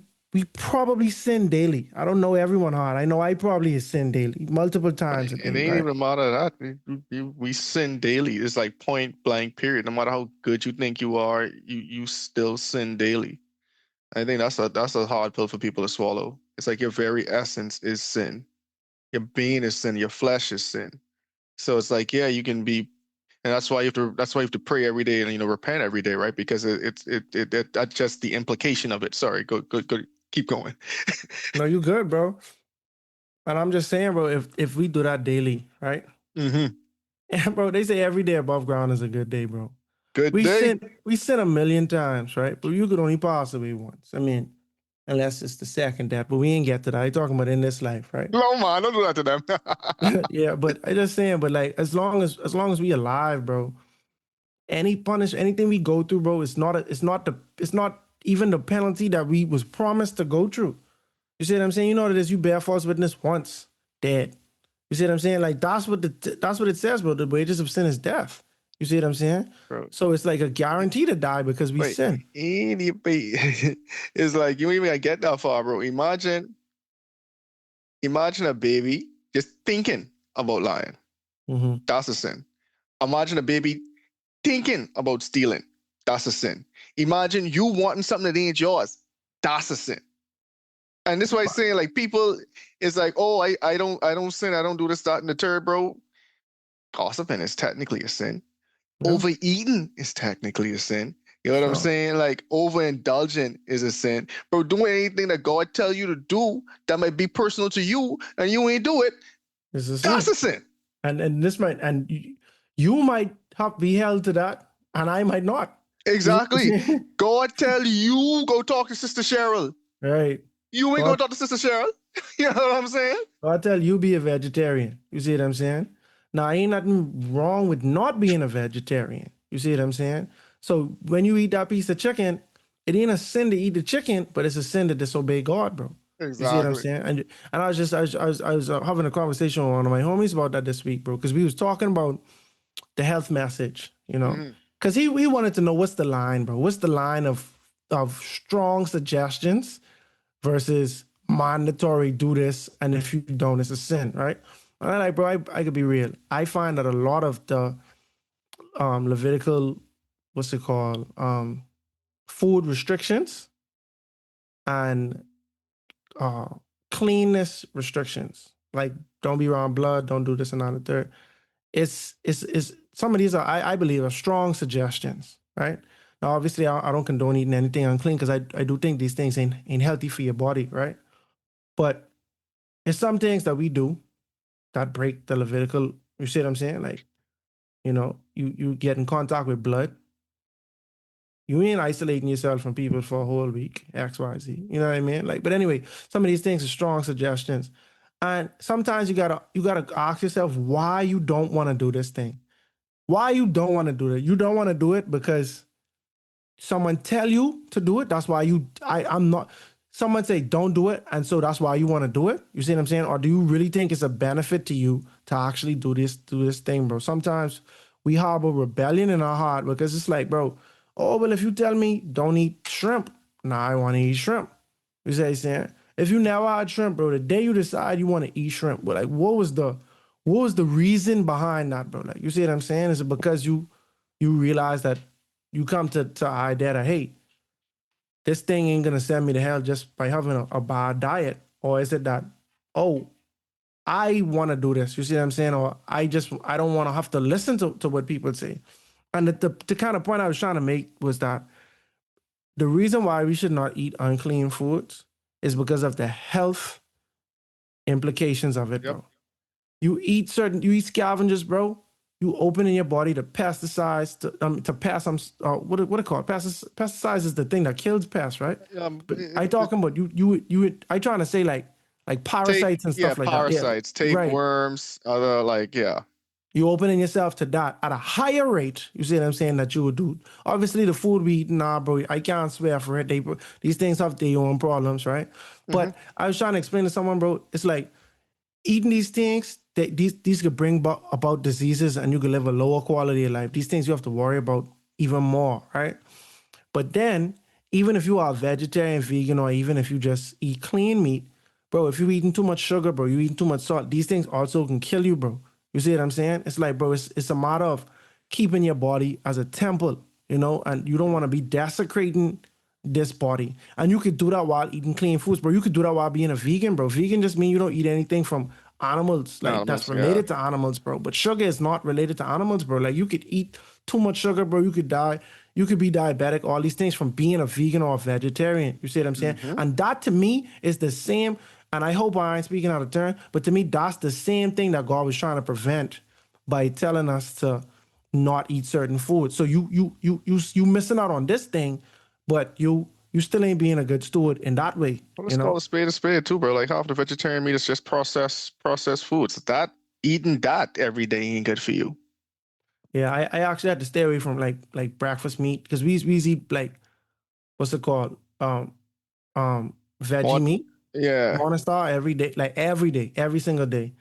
probably sin daily. I don't know everyone hard. I know I probably sin daily, multiple times a It day, ain't right? even a matter of that. We sin daily. It's like point blank period. No matter how good you think you are, you still sin daily. I think that's a hard pill for people to swallow. It's like your very essence is sin. Your being is sin. Your flesh is sin. So it's like, yeah, you can be, and that's why you have to pray every day and repent every day, right? Because that's just the implication of it. Sorry, go, keep going. No, you good, bro. And I'm just saying, bro, if we do that daily, right? Mm-hmm. And bro, they say every day above ground is a good day, bro. Good We day. sin a million times, right? But you could only possibly once. I mean, unless it's the second death, but we ain't get to that. I talking about in this life, right? No man, don't do that to them. Yeah, but I just saying, but like as long as we alive, bro, anything we go through, bro, it's not even the penalty that we was promised to go through. You see what I'm saying? You know what it is. You bear false witness once, dead. You see what I'm saying? Like that's what it says, bro. The wages of sin is death. You see what I'm saying? Bro, So it's like a guarantee to die because we wait, sin. it's like you ain't even gotta get that far, bro. Imagine a baby just thinking about lying. Mm-hmm. That's a sin. Imagine a baby thinking about stealing. That's a sin. Imagine you wanting something that ain't yours. That's a sin. And this is why I'm saying, like, people is like, oh, I don't sin, I don't do this, that, and the third, bro. Gossiping is technically a sin. Yeah, Overeating is technically a sin. You know what I'm sure. saying? Like overindulgent is a sin. Bro, doing anything that God tell you to do that might be personal to you and you ain't do it, It's a that's sin. a sin. And this might and you might be held to that, and I might not. You see what I'm Exactly. saying? God tell you go talk to Sister Cheryl. Right. You ain't God, gonna talk to Sister Cheryl. You know what I'm saying? God tell you be a vegetarian. You see what I'm saying? Now, ain't nothing wrong with not being a vegetarian. You see what I'm saying? So when you eat that piece of chicken, it ain't a sin to eat the chicken, but it's a sin to disobey God, bro. You see what I'm Exactly. saying? And I was having a conversation with one of my homies about that this week, bro, because we was talking about the health message, Hmm. because he wanted to know what's the line, bro. What's the line of strong suggestions versus mandatory do this, and if you don't, it's a sin, right? And I'm like, bro, I could be real. I find that a lot of the Levitical, what's it called, food restrictions and uh, cleanness restrictions, like don't be around blood, don't do this and that and the third. It's some of these are I believe are strong suggestions, right? Now, obviously, I don't condone eating anything unclean because I do think these things ain't healthy for your body, right? But it's some things that we do that break the Levitical. You see what I'm saying? Like, you get in contact with blood. You ain't isolating yourself from people for a whole week, X, Y, Z. You know what I mean? Like, but anyway, some of these things are strong suggestions. And sometimes you gotta ask yourself why you don't want to do this thing. Why you don't want to do it? You don't want to do it because someone tell you to do it. That's why I'm not. Someone say don't do it, and so that's why you want to do it. You see what I'm saying? Or do you really think it's a benefit to you to actually do this thing, bro? Sometimes we harbor rebellion in our heart because it's like, bro, oh well, if you tell me don't eat shrimp, now I want to eat shrimp. You see what I'm saying? If you never had shrimp, bro, the day you decide you want to eat shrimp, but like, what was the reason behind that, bro? Like, you see what I'm saying? Is it because you realize that you come to idea that, hey, this thing ain't gonna send me to hell just by having a bad diet? Or is it that, oh, I want to do this? You see what I'm saying? Or I don't want to have to listen to what people say. And the kind of point I was trying to make was that the reason why we should not eat unclean foods is because of the health implications of it, Yep. bro. You eat scavengers, bro. You open in your body to pesticides, to pass some, what it called? Pesticides is the thing that kills pests, right? But I talking about I trying to say like parasites and stuff like that. Yeah, parasites, right. tapeworms, other You opening yourself to that at a higher rate. You see what I'm saying? That you would do. Obviously, the food we eat, nah, bro. I can't swear for it. These things have their own problems, right? But I was trying to explain to someone, bro. It's like eating these things. These could bring about diseases, and you could live a lower quality of life. These things you have to worry about even more, right? But then, even if you are vegetarian, vegan, or even if you just eat clean meat, bro, if you're eating too much sugar, bro, you eating too much salt, these things also can kill you, bro. You see what I'm saying? It's like, bro, it's a matter of keeping your body as a temple, and you don't want to be desecrating this body. And you could do that while eating clean foods, bro. You could do that while being a vegan, bro. Vegan just means you don't eat anything from animals, like that's animals. Yeah. related to animals, bro. But sugar is not related to animals, bro. Like you could eat too much sugar, bro. You could die. You could be diabetic, all these things from being a vegan or a vegetarian. You see what I'm saying? And that to me is the same. And I hope I ain't speaking out of turn, but to me, that's the same thing that God was trying to prevent by telling us to not eat certain foods. So you missing out on this thing, but you still ain't being a good steward in that way. Well, let's call a spade too, bro. Like half the vegetarian meat is just processed foods. Eating that every day ain't good for you. Yeah, I actually had to stay away from like breakfast meat because we eat like what's it called? Veggie meat. Yeah. Morning Star every day, like every day, every single day.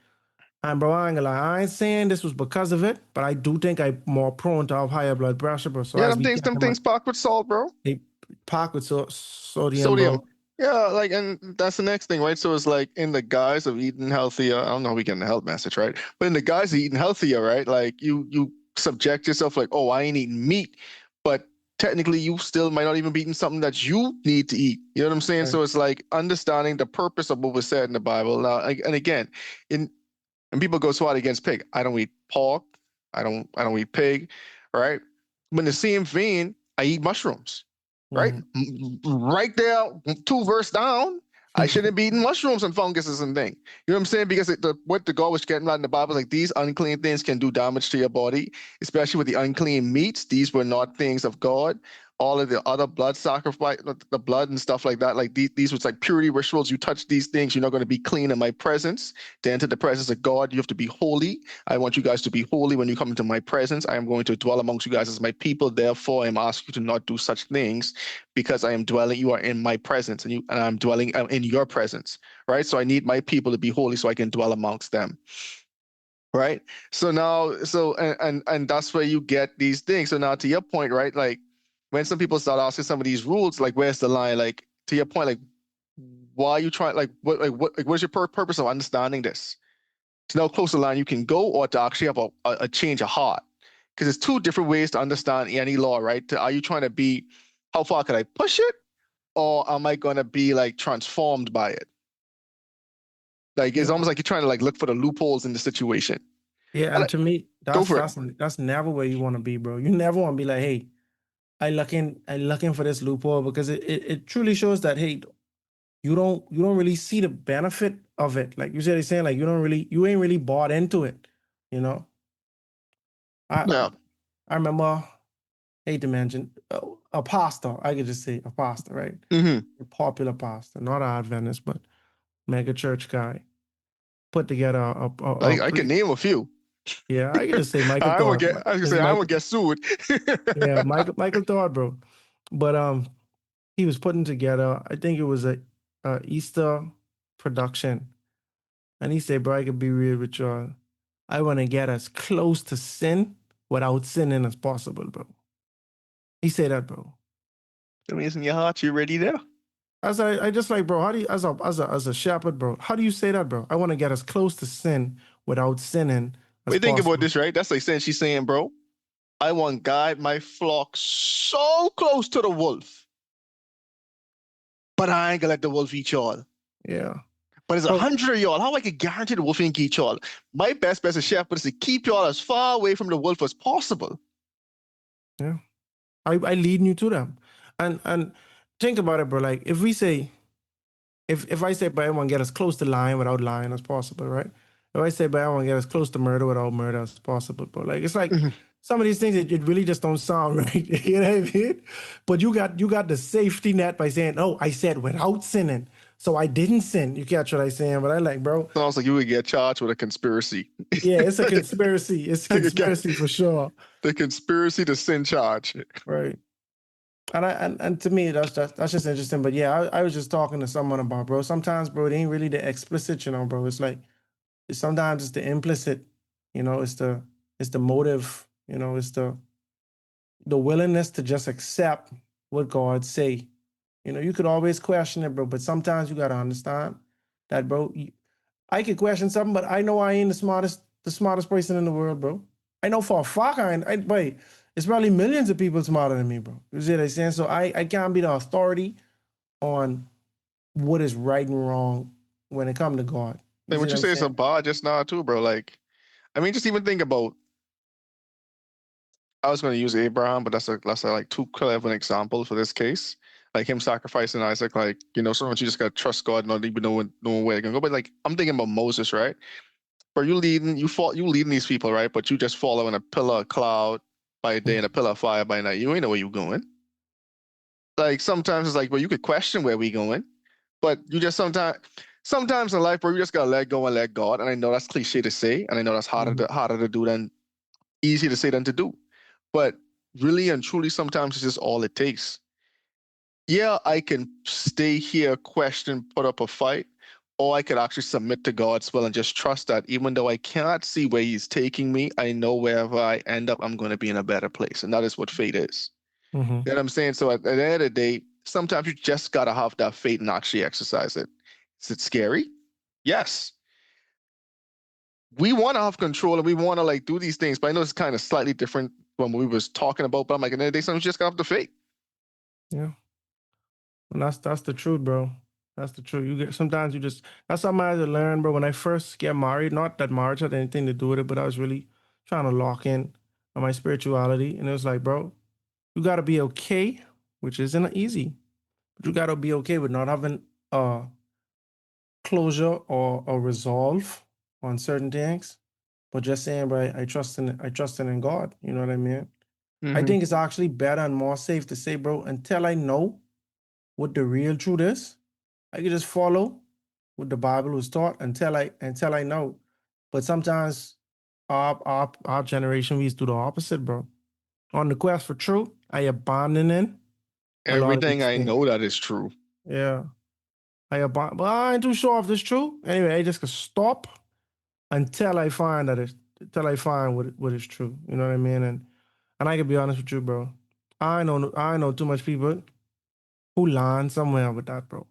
And bro, I ain't gonna lie, I ain't saying this was because of it, but I do think I'm more prone to have higher blood pressure, bro. So Yeah, as we them things packed with salt, bro. they pack with sodium, bro. Yeah, and that's the next thing, right? So it's like in the guise of eating healthier, I don't know how we get in the health message, right? But in the guise of eating healthier, right? Like you subject yourself like, oh, I ain't eating meat, but technically you still might not even be eating something that you need to eat. You know what I'm saying? Right. So it's like understanding the purpose of what was said in the Bible. Now, and again, and people go so hard against pig. I don't eat pork. I don't eat pig, right? But in the same vein, I eat mushrooms, right? Right there, 2 verse down. I shouldn't be eating mushrooms and funguses and things. You know what I'm saying? Because what the God was getting at in the Bible is like these unclean things can do damage to your body, especially with the unclean meats. These were not things of God. All of the other blood sacrifice, the blood and stuff like that, like these was like purity rituals. You touch these things, you're not going to be clean in my presence. To enter the presence of God, you have to be holy. I want you guys to be holy when you come into my presence. I am going to dwell amongst you guys as my people. Therefore, I am asking you to not do such things because I am dwelling. You are in my presence, and I'm dwelling in your presence, right? So I need my people to be holy so I can dwell amongst them. Right. So now, and that's where you get these things. So now to your point, right? Like when some people start asking some of these rules, like where's the line? Like to your point, like why are you trying? What's your purpose of understanding this? To know close the line you can go, or to actually have a change of heart. Because there's two different ways to understand any law, right? Are you trying to be, how far could I push it, or am I gonna be like transformed by it? Like it's almost like you're trying to like look for the loopholes in the situation. Yeah, and to me, Go for that's never where you want to be, bro. You never want to be like, hey, I looking for this loophole because it truly shows that hey, you don't really see the benefit of it. Like you said, saying like you ain't really bought into it, you know. Yeah. I remember, hate to mention a pastor. I could just say a pastor, right? A popular pastor, not an Adventist, but mega church guy. Put together I can name a few. Yeah, I could just say Michael I Thorpe. I would get sued. Yeah, Michael Thorpe, bro. But he was putting together, I think it was a Easter production. And he said, bro, I could be real with y'all. I want to get as close to sin without sinning as possible, bro. He said that, bro. That means in your heart you're ready there. As I just like, bro, how do you as a shepherd, bro? How do you say that, bro? I want to get as close to sin without sinning as Wait, think possible. about this, right? That's like saying she's saying, bro, I want guide my flock so close to the wolf, but I ain't gonna let the wolf eat y'all. Yeah. But there's 100 of y'all. How I can guarantee the wolf ain't eat y'all? My best as a shepherd is to keep y'all as far away from the wolf as possible. Yeah. I leading you to them. And think about it, bro. Like if we say, if I say, but I want to get as close to lying without lying as possible, right? If I say, but I want to get as close to murder without murder as possible, bro. Like it's like Mhm. some of these things it really just don't sound right. You know what I mean? But you got the safety net by saying, oh, I said without sinning, so I didn't sin. You catch what I'm saying? But I like, bro. Sounds like you would get charged with a conspiracy. Yeah, it's a conspiracy. It's a conspiracy for sure. The conspiracy to sin charge. Right. And to me that's just interesting. But yeah, I was just talking to someone about, bro. Sometimes, bro, it ain't really the explicit, bro. It's like sometimes it's the implicit, it's the motive, it's the willingness to just accept what God say. You could always question it, bro, but sometimes you gotta understand that, bro. I could question something, but I know I ain't the smartest person in the world, bro. I know for a fact wait, it's probably millions of people smarter than me, bro. You see what I'm saying? So I can't be the authority on what is right and wrong when it comes to God. You And see what what you I'm say is a saying? bar just now too, bro. Like, I mean, just even think about. I was going to use Abraham, but that's a like too clever an example for this case. Like him sacrificing Isaac, like sometimes you just gotta trust God, not even knowing where they're gonna go. But like I'm thinking about Moses, right? But you leading these people, right? But you just follow in a pillar of cloud by day and a pillar of fire by night. You ain't know where you going. Like sometimes it's like, well, you could question where we going, but you just sometimes in life, bro, you just gotta let go and let God. And I know that's cliche to say, and I know that's harder to do than easy to say than to do. But really and truly, sometimes it's just all it takes. Yeah, I can stay here, question, put up a fight, or I could actually submit to God's will and just trust that even though I cannot see where He's taking me, I know wherever I end up, I'm going to be in a better place. And that is what faith is. Mm-hmm. You know what I'm saying? So at the end of the day, sometimes you just got to have that faith and actually exercise it. Is it scary? Yes. We want to have control and we want to like do these things, but I know it's kind of slightly different from what we was talking about. But I'm like, at the end of the day, sometimes you just got to have the faith. Yeah. And that's the truth, bro. That's the truth. Sometimes you just that's something I had to learn, bro. When I first get married, not that marriage had anything to do with it, but I was really trying to lock in on my spirituality. And it was like, bro, you gotta be okay, which isn't easy, but you gotta be okay with not having closure or a resolve on certain things. But just saying, bro, I trust in God. You know what I mean? I Mm-hmm. think it's actually better and more safe to say, bro, until I know what the real truth is, I can just follow what the Bible was taught until I know. But sometimes our generation we used to do the opposite, bro. On the quest for truth, I abandoning a lot of Everything these I things. know that is true. Yeah. But I ain't too sure if this true. Anyway, I just could stop until I find what is true. You know what I mean? And I can be honest with you, bro. I know too much people who line somewhere with that, bro.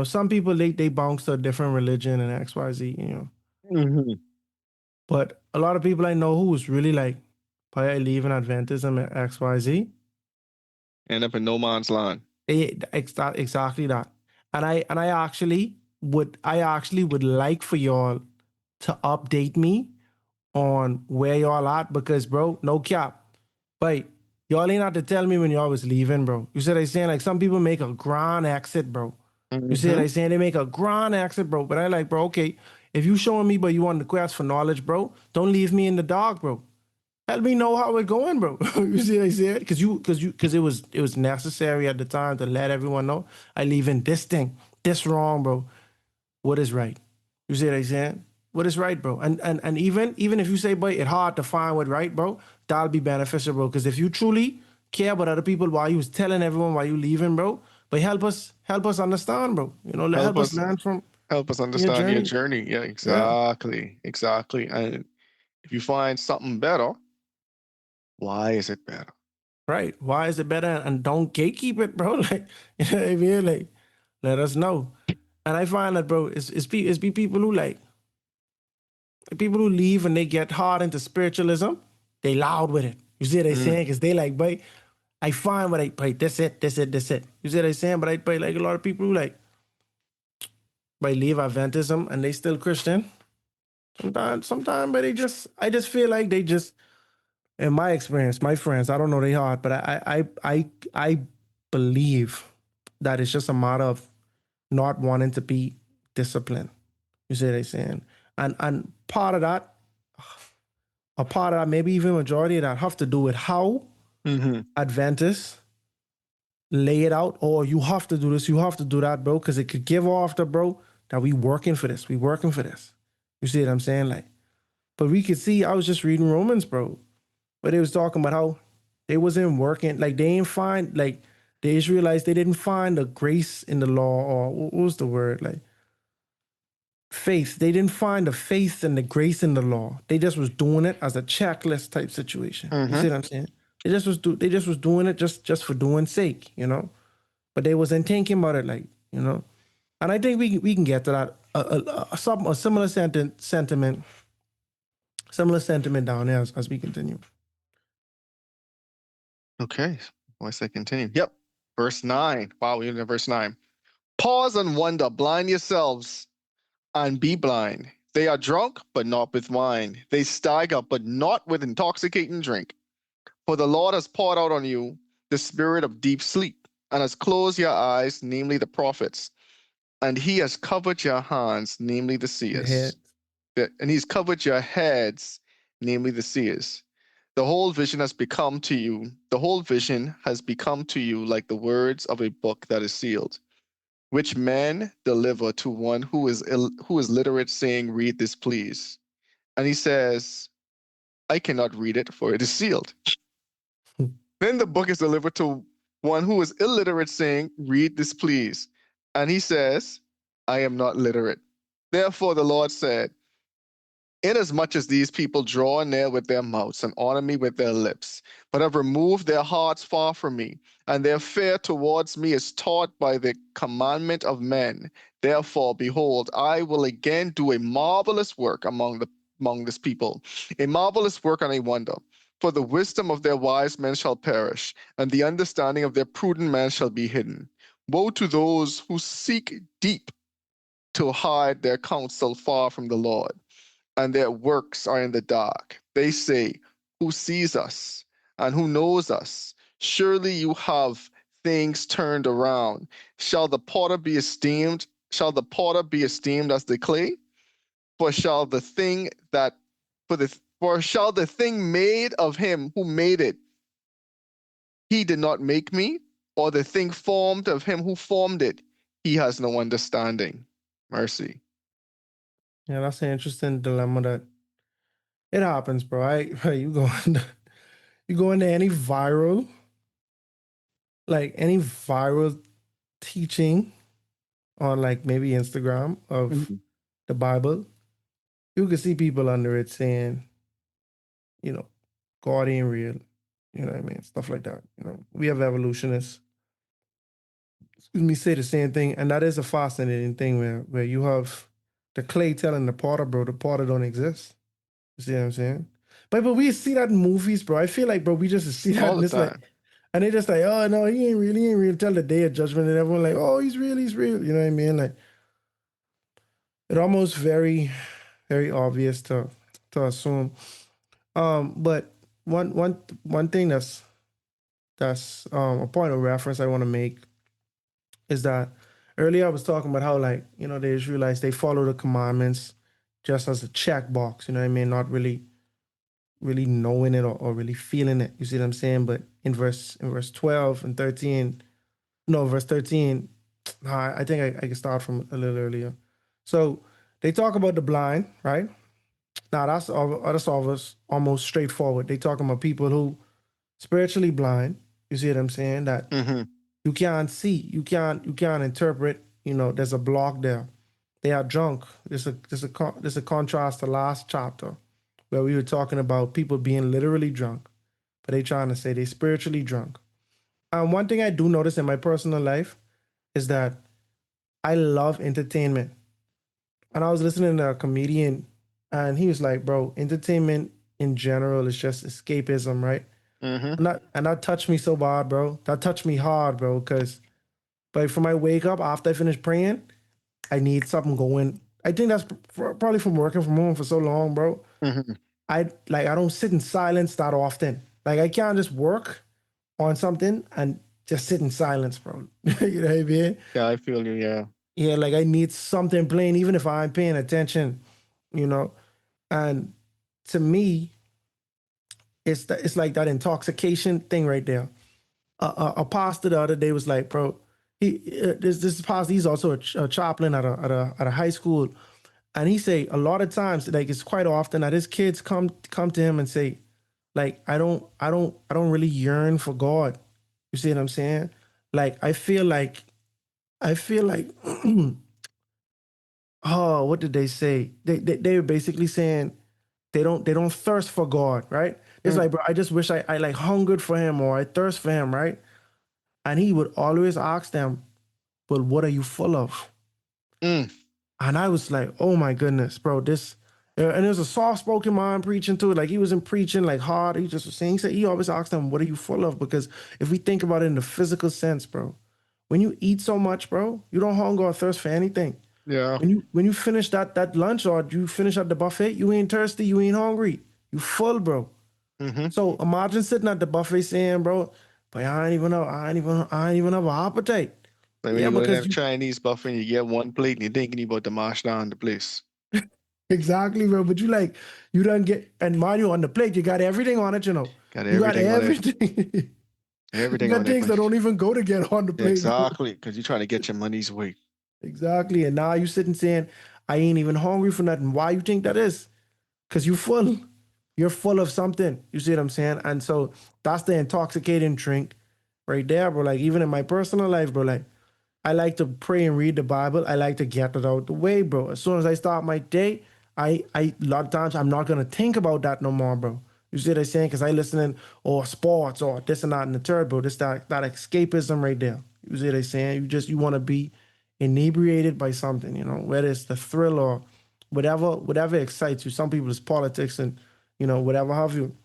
Some people they bounce to a different religion and XYZ. Mm-hmm. But a lot of people I know who was really like, probably leaving Adventism and XYZ. End up in no man's land. Exactly that. And I actually would like for y'all to update me on where y'all at because, bro, no cap. But y'all ain't have to tell me when y'all was leaving, bro. You see what I saying? Like some people make a grand exit, bro. You see what Mm-hmm. I saying? They make a grand exit, bro. But I like, bro, okay, if you showing me, but you want the quest for knowledge, bro, don't leave me in the dark, bro. Let me know how it's going, bro. You see what I said? Because it was necessary at the time to let everyone know I leaving this thing, this wrong, bro. What is right? You see what I saying? What is right, bro? And even if you say, boy, it's hard to find what right, bro, that'll be beneficial, bro. Because if you truly care about other people while you was telling everyone why you leaving, bro, but help us understand, bro. Help Help us us learn from help us your understand your journey. journey. Yeah, Yeah. exactly. Exactly. And if you find something better, why is it better? Right. Why is it better? And don't gatekeep it, bro. Like, you know what I mean? Like, let us know. And I find that, bro, it's be people who leave and they get hard into spiritualism, they loud with it. You see what I'm Mm. saying? Because they like, boy, I find what this it, this it, this it. You see what I'm saying? But like a lot of people who like, leave Adventism and they still Christian. Sometimes, but I just feel like in my experience, my friends, I don't know they heart, but I believe that it's just a matter of not wanting to be disciplined. You see what I'm saying? And part of that, a part of that, maybe even majority of that, have to do with how Adventists lay it out. Or you have to do this, you have to do that, bro, because it could give off the bro that we working for this, we working for this. You see what I'm saying? Like, but we could see. I was just reading Romans, bro, but they was talking about how they wasn't working, like they didn't find, like the Israelites, they didn't find the grace in the law, or what was the word, like faith. They didn't find the faith and the grace in the law. They just was doing it as a checklist type situation. You see what I'm saying? They just was doing it just for doing sake, you know. But they wasn't thinking about it, like, you know. And I think we can get to that a similar sentiment down there as we continue. Okay. Once I continue. Yep. Verse 9. Wow, we're in verse 9. Pause and wonder, blind yourselves and be blind. They are drunk, but not with wine. They stagger, but not with intoxicating drink. For the Lord has poured out on you the spirit of deep sleep, and has closed your eyes, namely the prophets, and he has covered your hands, namely the seers. And he's covered your heads, namely the seers. The whole vision has become to you like the words of a book that is sealed, which men deliver to one who is literate, saying, read this, please. And he says, I cannot read it, for it is sealed. Then the book is delivered to one who is illiterate, saying, read this, please. And he says, I am not literate. Therefore the Lord said, inasmuch as these people draw near with their mouths and honor me with their lips, but have removed their hearts far from me, and their fear towards me is taught by the commandment of men. Therefore, behold, I will again do a marvelous work among this people, a marvelous work and a wonder. For the wisdom of their wise men shall perish, and the understanding of their prudent men shall be hidden. Woe to those who seek deep to hide their counsel far from the Lord, and their works are in the dark. They say, who sees us and who knows us? Surely you have things turned around. Shall the potter be esteemed as the clay? For shall the thing made of him who made it, he did not make me, or the thing formed of him who formed it, he has no understanding. Mercy. Yeah, that's an interesting dilemma that it happens, bro. You go into any viral teaching on like maybe Instagram of the Bible, you can see people under it saying, you know, God ain't real. You know what I mean? Stuff like that. You know, we have evolutionists. Excuse me, say the same thing, and that is a fascinating thing where you have the clay telling the potter, bro, the potter don't exist. You see what I'm saying? But we see that in movies, bro. I feel like, bro, we just see that All and the it's like, time. and they just like, oh no, he ain't real. Till the day of judgment, and everyone like, oh, he's real. You know what I mean? Like, it almost very, very obvious to assume. But one thing that's a point of reference I want to make is that earlier I was talking about how, like, you know, the Israelites, they follow the commandments just as a checkbox, you know what I mean? Not really knowing it or really feeling it. You see what I'm saying? But in verse 12 and 13, no, verse 13, I think I can start from a little earlier. So they talk about the blind, right? Now that's almost straightforward. They talking about people who spiritually blind. You see what I'm saying? That you can't see, you can't interpret. You know, there's a block there. They are drunk. There's a contrast to last chapter where we were talking about people being literally drunk, but they trying to say they spiritually drunk. And one thing I do notice in my personal life is that I love entertainment. And I was listening to a comedian, and he was like, "Bro, entertainment in general is just escapism, right?" And that touched me so bad, bro. That touched me hard, bro. Because, but from my wake up after I finish praying, I need something going. I think that's probably from working from home for so long, bro. I don't sit in silence that often. Like I can't just work on something and just sit in silence, bro. You know what I mean? Yeah, I feel you. Yeah. Yeah, like I need something playing, even if I'm paying attention, you know. And to me, it's like that intoxication thing right there. A pastor the other day was like, bro, this pastor, he's also a chaplain at a high school, and he say a lot of times, like it's quite often that his kids come to him and say, like, I don't really yearn for God. You see what I'm saying? Like I feel like oh, what did they say? They were basically saying they don't thirst for God, right? It's Mm. like, bro, I just wish I like hungered for him or I thirst for him, right? And he would always ask them, but what are you full of? Mm. And I was like, oh my goodness, bro, this and it was a soft-spoken man preaching to it. Like he wasn't preaching like hard. He just was saying, he said he always asked them, what are you full of? Because if we think about it in the physical sense, bro, when you eat so much, bro, you don't hunger or thirst for anything. Yeah. When you finish that lunch or you finish at the buffet, you ain't thirsty, you ain't hungry. You full, bro. Mm-hmm. So imagine sitting at the buffet saying, bro, but I ain't even have an appetite. Like when Yeah, you go to because that you Chinese buffet and you get one plate and you're thinking about to mash down the place. exactly, bro. But you don't get and mind you on the plate, you got everything on it, you know. Got You got everything on it. everything. You Everything got on it, things man. that don't even go together on the plate, bro. Exactly. Because you're trying to get your money's weight. Exactly. And now you sitting saying, I ain't even hungry for nothing. Why you think that is? Because you full. You're full of something. You see what I'm saying? And so that's the intoxicating drink right there, bro. Like even in my personal life, bro, like I like to pray and read the Bible. I like to get it out the way, bro. As soon as I start my day, I a lot of times I'm not gonna think about that no more, bro. You see what I'm saying? Because I listening or sports or this and that and the third, bro. This that escapism right there. You see what I'm saying? You want to be inebriated by something, you know, whether it's the thrill or whatever excites you. Some people it's politics and whatever have you.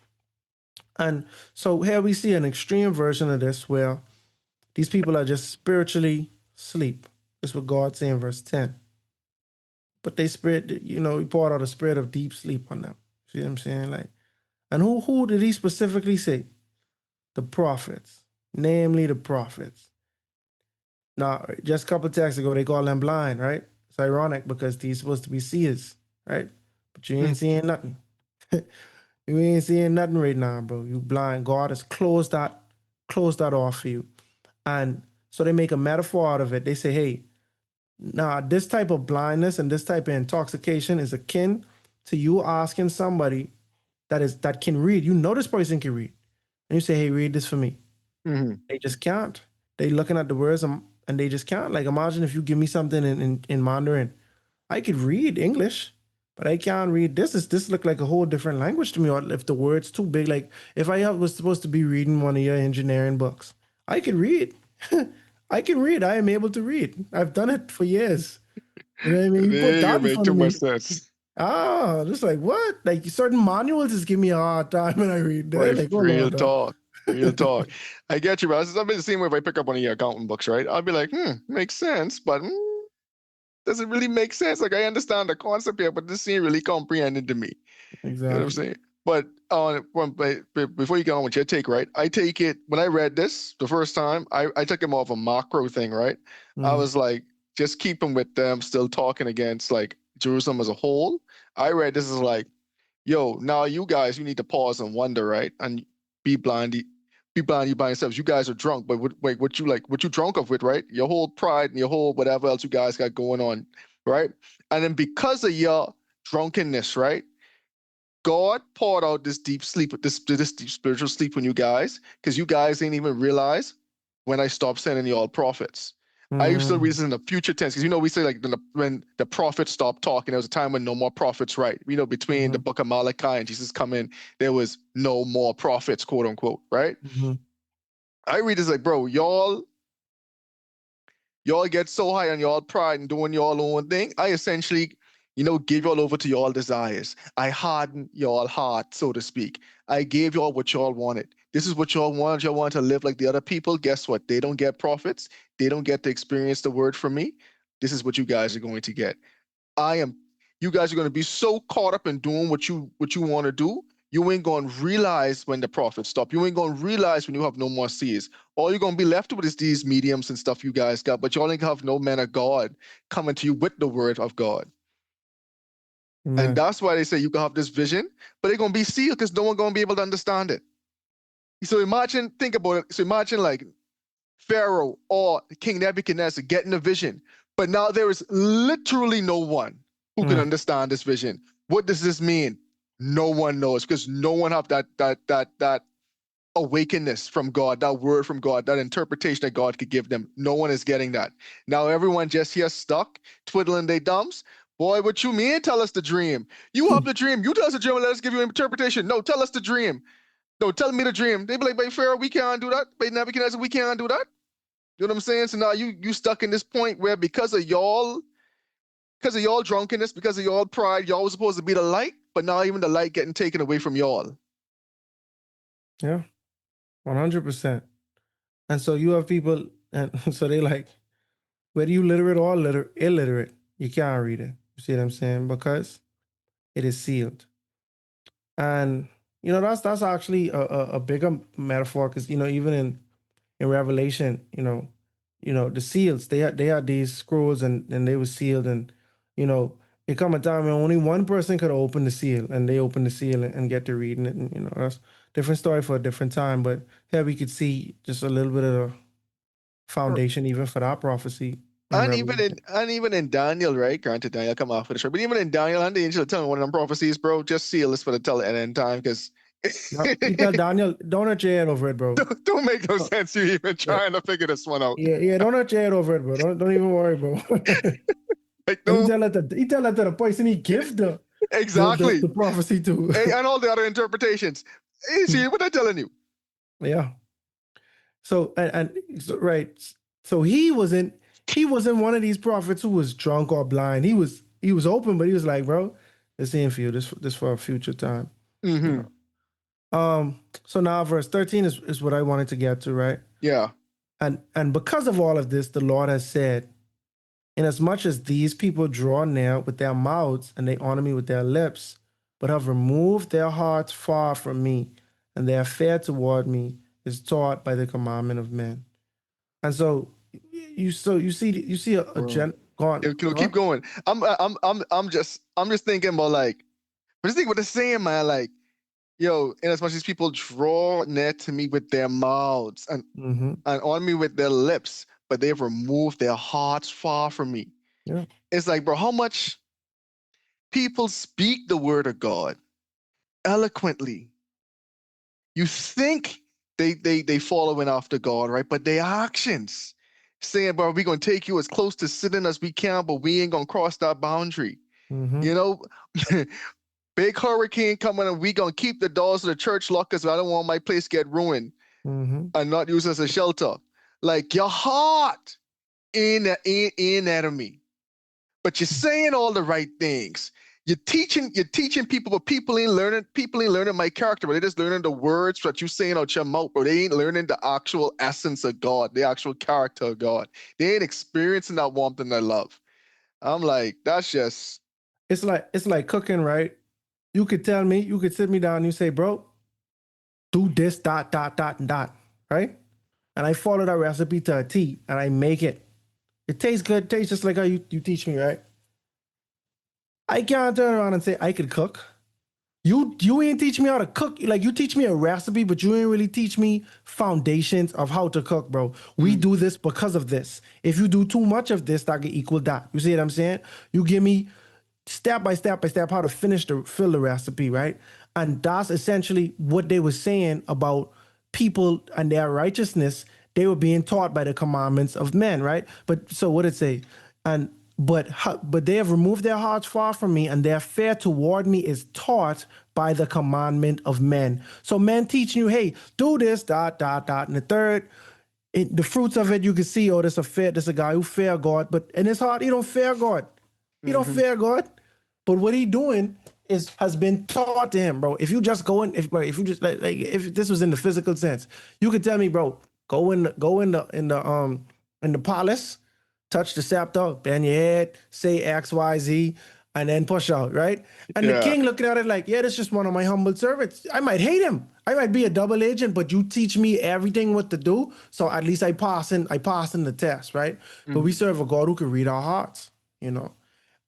And so here we see an extreme version of this where these people are just spiritually asleep. That's what God saying in verse 10. But they spirit, he poured out a spirit of deep sleep on them. See what I'm saying? Like, and who did he specifically say? The prophets, namely the prophets. Now, just a couple of texts ago, they call them blind, right? It's ironic because these supposed to be seers, right? But you ain't Mm. seeing nothing. You ain't seeing nothing right now, bro. You blind. God has closed that off for you. And so they make a metaphor out of it. They say, hey, now this type of blindness and this type of intoxication is akin to you asking somebody that can read. You know this person can read. And you say, hey, read this for me. Mm-hmm. They just can't. They looking at the words and they just can't. Like imagine if you give me something in Mandarin. I could read English, but I can't read this. This look like a whole different language to me. Or if the words too big, like if was supposed to be reading one of your engineering books, I could read. I can read. I am able to read. I've done it for years. You know what I mean? You put There you that in make front too of much me. sense. Just like what? Like certain manuals just give me a hard time when I read. They're Like like, oh real Lord, dog. talk. Real talk. I get you, bro. I've been the same way if I pick up one of your accounting books, right? I'll be like, makes sense, but does it really make sense? Like I understand the concept here, but this ain't really comprehended to me. You know what I'm Exactly. saying? But before you get on with your take, right? I take it when I read this the first time, I took it more of a macro thing, right? I Mm-hmm. was like, just keeping with them, still talking against like Jerusalem as a whole. I read this as like, yo, now you guys, you need to pause and wonder, right? And be blind, be blind you by yourselves. You guys are drunk, but wait, what you drunk of with, right? Your whole pride and your whole whatever else you guys got going on, right? And then because of your drunkenness, right? God poured out this deep sleep, this deep spiritual sleep on you guys, because you guys didn't even realize when I stopped sending you all prophets. I used to read this in the future tense because we say like when the prophets stopped talking, there was a time when no more prophets, right? Between the Mm-hmm. book of Malachi and Jesus coming, there was no more prophets, quote unquote, right? Mm-hmm. I read this like, bro, y'all get so high on y'all pride and doing y'all own thing. I essentially, give y'all over to y'all desires. I hardened y'all heart, so to speak. I gave y'all what y'all wanted. This is what y'all wanted. Y'all want to live like the other people. Guess what? They don't get prophets. They don't get to experience the word from me. This is what you guys are going to get. I am. you guys are going to be so caught up in doing what you want to do, you ain't going to realize when the prophets stop. You ain't going to realize when you have no more seers. All you're going to be left with is these mediums and stuff you guys got, but you only have no man of God coming to you with the word of God. Amen. And that's why they say you can have this vision, but it's going to be sealed because no one going to be able to understand it. So imagine, think about it. So imagine like Pharaoh or King Nebuchadnezzar getting a vision, but now there is literally no one who can understand this vision. What does this mean? No one knows, because no one have that awakeness from God, that word from God, that interpretation that God could give them. No one is getting that. Now everyone just here stuck, twiddling their thumbs. Boy, what you mean? Tell us the dream. You have the dream. You tell us the dream and let us give you an interpretation. No, tell us the dream. No, tell me the dream. They be like, by Pharaoh, we can't do that. By Nebuchadnezzar, we can't do that. You know what I'm saying? So now you stuck in this point where because of y'all drunkenness, because of y'all pride, y'all was supposed to be the light, but now even the light getting taken away from y'all. Yeah, 100%. And so you have people, and so they like, whether you literate or illiterate, you can't read it. You see what I'm saying? Because it is sealed. And that's actually a bigger metaphor, because even in Revelation, the seals, they had these scrolls, and they were sealed, and it come a time when only one person could open the seal, and they open the seal and get to reading it, and that's a different story for a different time. But here we could see just a little bit of the foundation even for that prophecy. And even in Daniel, right? Granted, Daniel come off with the show, but even in Daniel, and the angel telling one of them prophecies, bro, just seal this for the tell end time, because you tell Daniel, don't hurt your head over it, bro. Don't make no sense. You even trying to figure this one out. Yeah, don't hurt your head over it, bro. Don't even worry, bro. Like, no. He tell that to the person he give exactly the prophecy to, and all the other interpretations. Hey, see what I'm telling you. Yeah. So right. So he wasn't one of these prophets who was drunk or blind. He was open, but he was like, bro, this ain't for you. This for a future time. Mm-hmm. So now verse 13 is what I wanted to get to, right? Yeah. And because of all of this, the Lord has said, inasmuch as these people draw near with their mouths and they honor me with their lips, but have removed their hearts far from me, and their fear toward me is taught by the commandment of men. And so you see a gent gone. Keep going. I'm just thinking about like, but just think what they're saying, man. Like, yo, inasmuch as people draw near to me with their mouths and on me with their lips, but they've removed their hearts far from me. Yeah. It's like, bro, how much people speak the word of God eloquently. You think they following after God, right? But their actions saying, bro, we're gonna take you as close to sinning as we can, but we ain't gonna cross that boundary. You know, big hurricane coming, and we gonna keep the doors of the church locked because I don't want my place get ruined and not used as a shelter. Like, your heart ain't enemy, but you're saying all the right things. You're teaching people, but people ain't learning my character, but they're just learning the words that you saying out your mouth, but they ain't learning the actual essence of God, the actual character of God. They ain't experiencing that warmth and that love. I'm like, that's just... It's like cooking, right? You could sit me down and you say, bro, do this, dot, and dot, right? And I follow that recipe to a T, and I make it. It tastes good. It tastes just like how you teach me, right? I can't turn around and say I could cook. You ain't teach me how to cook. Like, you teach me a recipe, but you ain't really teach me foundations of how to cook, bro. We do this because of this. If you do too much of this, that can equal that. You see what I'm saying? You give me step by step how to fill the recipe, right? And that's essentially what they were saying about people and their righteousness. They were being taught by the commandments of men, right? But so what did it say? But they have removed their hearts far from me, and their fear toward me is taught by the commandment of men. So men teaching you, hey, do this, dot, and the third, the fruits of it, you can see, oh, this a guy who fear God, but in his heart, he don't fear God. He don't fear God. But what he doing has been taught to him, bro. If you just go in, if you just like if this was in the physical sense, you could tell me, bro, go in the palace, touch the scepter, bend your head, say X, Y, Z, and then push out, right? And the Yeah. king looking at it like, yeah, this is just one of my humble servants. I might hate him. I might be a double agent, but you teach me everything what to do. So at least I pass in the test, right? But we serve a God who can read our hearts, you know.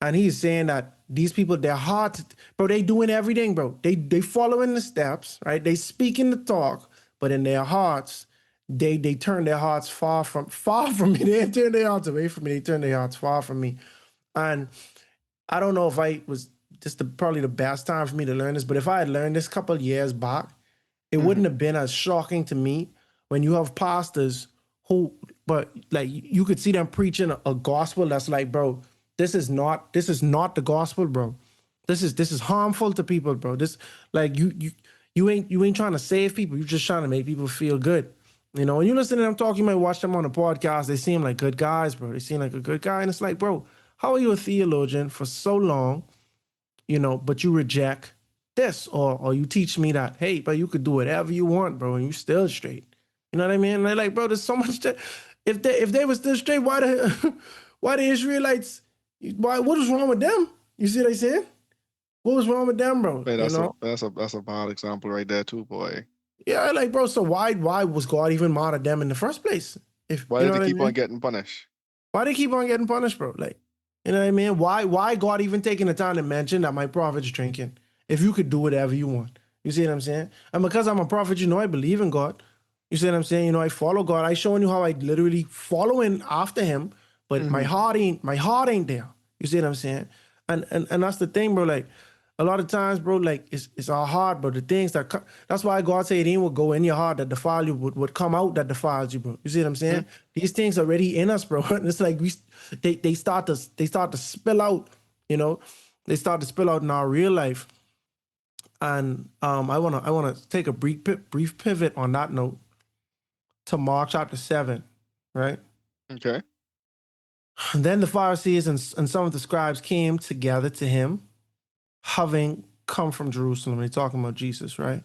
And he's saying that these people, their hearts, bro, they doing everything, bro. They following the steps, right? They speaking the talk, but in their hearts, they turn their hearts far from me. They didn't turn their hearts away from me. They turn their hearts far from me. And I don't know if I was just probably the best time for me to learn this, but if I had learned this a couple of years back, it wouldn't have been as shocking to me when you have pastors who, but like you could see them preaching a gospel that's like, bro, this is not the gospel, bro. This is harmful to people, bro. This like you ain't trying to save people. You're just trying to make people feel good. You know, when you listen to them talk, you might watch them on a podcast. They seem like good guys, bro. They seem like a good guy, and it's like, bro, how are you a theologian for so long, you know, but you reject this, or you teach me that, hey, but you could do whatever you want, bro, and you still straight. You know what I mean? And they're like, bro, there's so much that if they were still straight, why the why the Israelites? Why what was wrong with them? You see what I said? What was wrong with them, bro? Hey, You that's know? a bad example right there too, boy. Yeah, like, bro. So why was God even mad at them in the first place? If Why you did know they what I keep on mean? getting punished? Why they keep on getting punished, bro? Like, you know what I mean? Why God even taking the time to mention that my prophet's drinking? If you could do whatever you want. You see what I'm saying? And because I'm a prophet, you know I believe in God. You see what I'm saying? You know, I follow God. I showing you how I literally following after him, but my heart ain't there. You see what I'm saying? And that's the thing, bro. Like a lot of times, bro, like it's our heart, bro. The things that that's why God said it ain't would go in your heart that defile you would come out that defiles you, bro. You see what I'm saying? These things already in us, bro. And it's like they start to spill out, you know, they start to spill out in our real life. And I wanna take a brief pivot on that note to Mark chapter 7, right? Okay. And then the Pharisees and some of the scribes came together to him, having come from Jerusalem. They're talking about Jesus, right?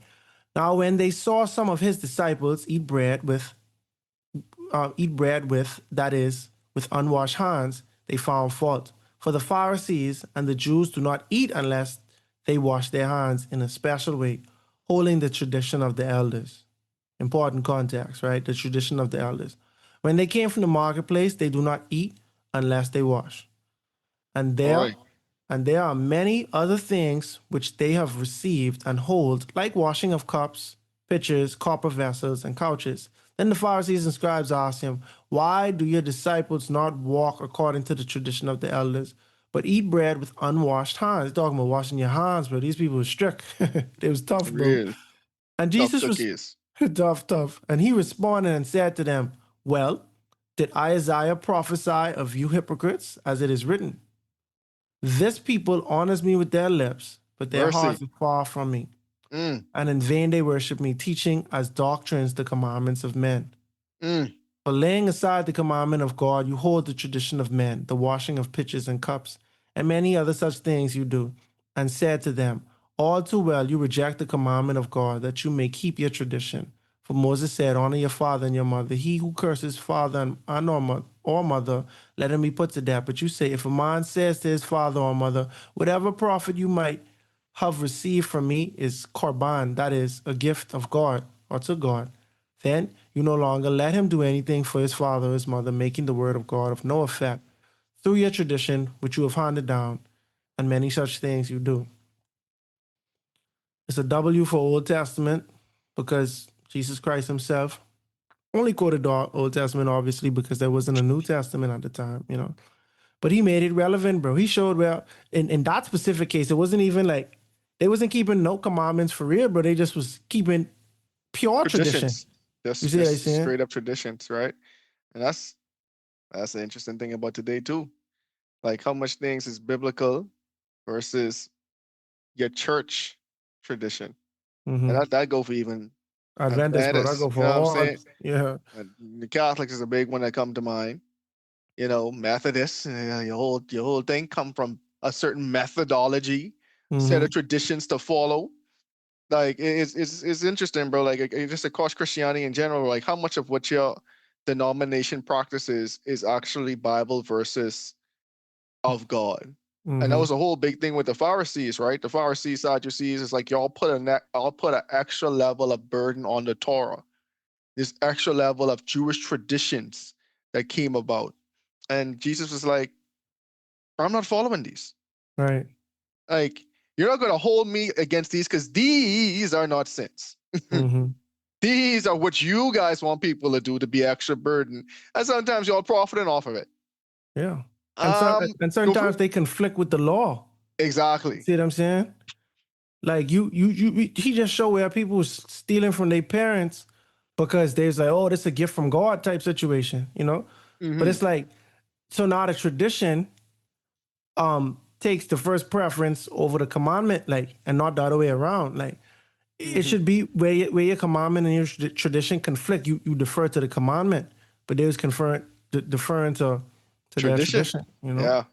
Now, when they saw some of his disciples eat bread with, that is, with unwashed hands, they found fault. For the Pharisees and the Jews do not eat unless they wash their hands in a special way, holding the tradition of the elders. Important context, right? The tradition of the elders. When they came from the marketplace, they do not eat unless they wash. And there Boy. and there are many other things which they have received and hold, like washing of cups, pitchers, copper vessels, and couches. Then the Pharisees and scribes asked him, why do your disciples not walk according to the tradition of the elders, but eat bread with unwashed hands? They're talking about washing your hands, bro. These people were strict. They was tough, bro. Real And tough Jesus was cookies. tough. And he responded and said to them, well, did Isaiah prophesy of you hypocrites, as it is written? This people honors me with their lips, but their hearts Mercy. are far from me. Mm, And in vain they worship me, teaching as doctrines the commandments of men. mm. For laying aside the commandment of God, you hold the tradition of men, the washing of pitchers and cups, and many other such things you do. And said to them, all too well you reject the commandment of God, that you may keep your tradition. For Moses said, honor your father and your mother. He who curses father or mother, let him be put to death. But you say, if a man says to his father or mother, whatever profit you might have received from me is korban, that is, a gift of God or to God, then you no longer let him do anything for his father or his mother, making the word of God of no effect through your tradition, which you have handed down, and many such things you do. It's a W for Old Testament because Jesus Christ himself only quoted the Old Testament, obviously, because there wasn't a New Testament at the time, you know. But he made it relevant, bro. He showed where, in that specific case, it wasn't even like, they wasn't keeping no commandments for real, bro. They just was keeping pure tradition. Traditions. You Just see what I'm just saying? straight up traditions, right? And that's the interesting thing about today too. Like how much things is biblical versus your church tradition. And Mm-hmm. that go for even Adventist, bro. That Adventists. go You for know what I'm all. saying? Yeah. And the Catholics is a big one that come to mind. You know, Methodists, your whole thing come from a certain methodology, set of Mm-hmm. traditions to follow. Like it's interesting, bro. Like just across Christianity in general, like how much of what your denomination practices is actually Bible versus of God. And that Mm-hmm. was a whole big thing with the Pharisees, right? The Pharisees, Sadducees, is like y'all I'll put an extra level of burden on the Torah, this extra level of Jewish traditions that came about. And Jesus was like, I'm not following these. Right. Like, you're not going to hold me against these because these are not sins. Mm-hmm. These are what you guys want people to do to be extra burden. And sometimes y'all profiting off of it. Yeah. And Go for sometimes it. they conflict with the law. Exactly. See what I'm saying? Like he just showed where people was stealing from their parents because there's like, oh, this is a gift from God type situation, you know? But Mm-hmm. it's like, so now the tradition takes the first preference over the commandment, like, and not the other way around. Like, it Mm-hmm. should be where your commandment and your tradition conflict, you defer to the commandment, but they was deferring to their Tradition. tradition, you know? Yeah.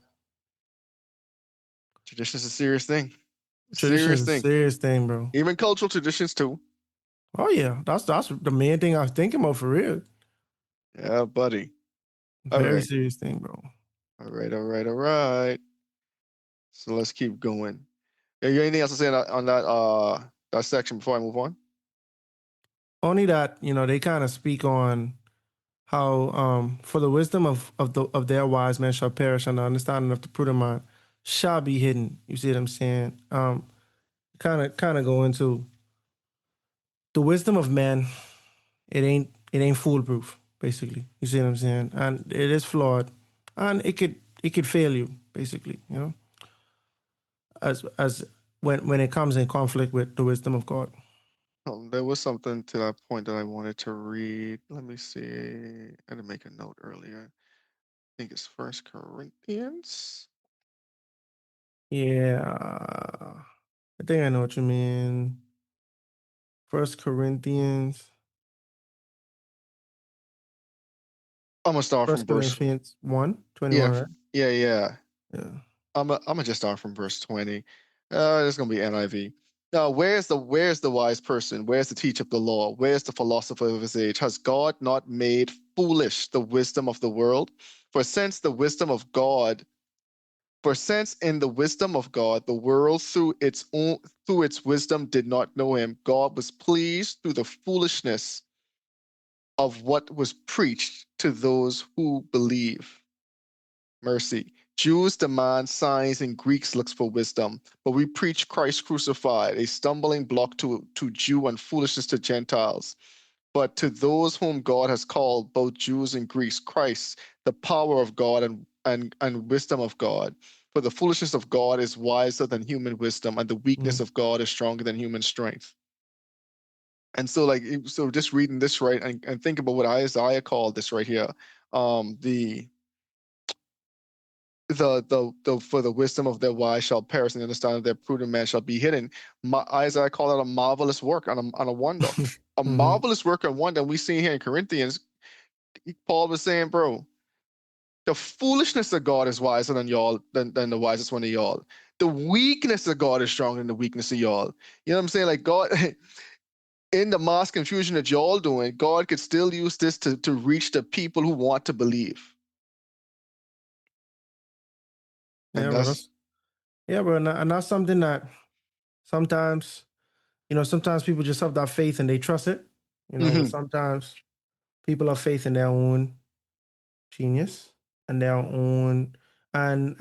Tradition is a serious thing. Tradition is Serious a thing. serious thing, bro. Even cultural traditions too. Oh yeah, that's the main thing I was thinking about for real. Yeah, buddy. All Very right. serious thing, bro. All right. All right. All right. So let's keep going. You got anything else to say on that section before I move on? Only that, they kind of speak on how for the wisdom of their wise men shall perish, and the understanding of the prudent mind shall be hidden. You see what I'm saying? Kind of go into the wisdom of man. It ain't foolproof, basically. You see what I'm saying? And it is flawed, and it could fail you, basically. As when it comes in conflict with the wisdom of God. There was something to that point that I wanted to read. Let me see. I had to make a note earlier. I think it's First Corinthians. Yeah, I think I know what you mean. First Corinthians, I'm gonna start from First verse. Corinthians 1:21, Yeah, right? yeah. Yeah. I'm gonna just start from verse 20. It's gonna be NIV. Now, where's the wise person? Where's the teacher of the law? Where's the philosopher of his age? Has God not made foolish the wisdom of the world? For since the wisdom of God, for since in the wisdom of God, the world through its wisdom did not know him, God was pleased through the foolishness of what was preached to those who believe. Mercy. Jews demand signs and Greeks look for wisdom, but we preach Christ crucified, a stumbling block to Jew and foolishness to Gentiles. But to those whom God has called, both Jews and Greeks, Christ, the power of God and wisdom of God. For the foolishness of God is wiser than human wisdom, and the weakness Mm, of God is stronger than human strength. And so, so just reading this right and think about what Isaiah called this right here. The for the wisdom of their wise shall perish, and the understanding of their prudent man shall be hidden. Isaiah called it a marvelous work on a wonder, a mm-hmm. marvelous work and wonder. And we see here in Corinthians, Paul was saying, bro, the foolishness of God is wiser than y'all, than the wisest one of y'all. The weakness of God is stronger than the weakness of y'all. You know what I'm saying? Like God, in the mass confusion that y'all doing, God could still use this to reach the people who want to believe. And Yeah, bro. that's Yeah, bro. And that's something that sometimes, sometimes people just have that faith and they trust it. But mhm, sometimes people have faith in their own genius and their own and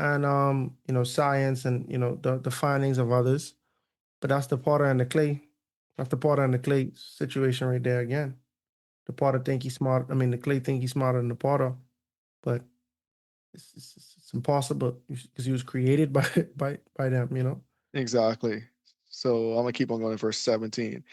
science and the findings of others. But that's the potter and the clay. That's the potter and the clay situation right there again. The potter think he's smart. I mean, the clay think he's smarter than the potter, but it's impossible because he was created by by them. exactly. So I'm gonna keep on going to verse 17.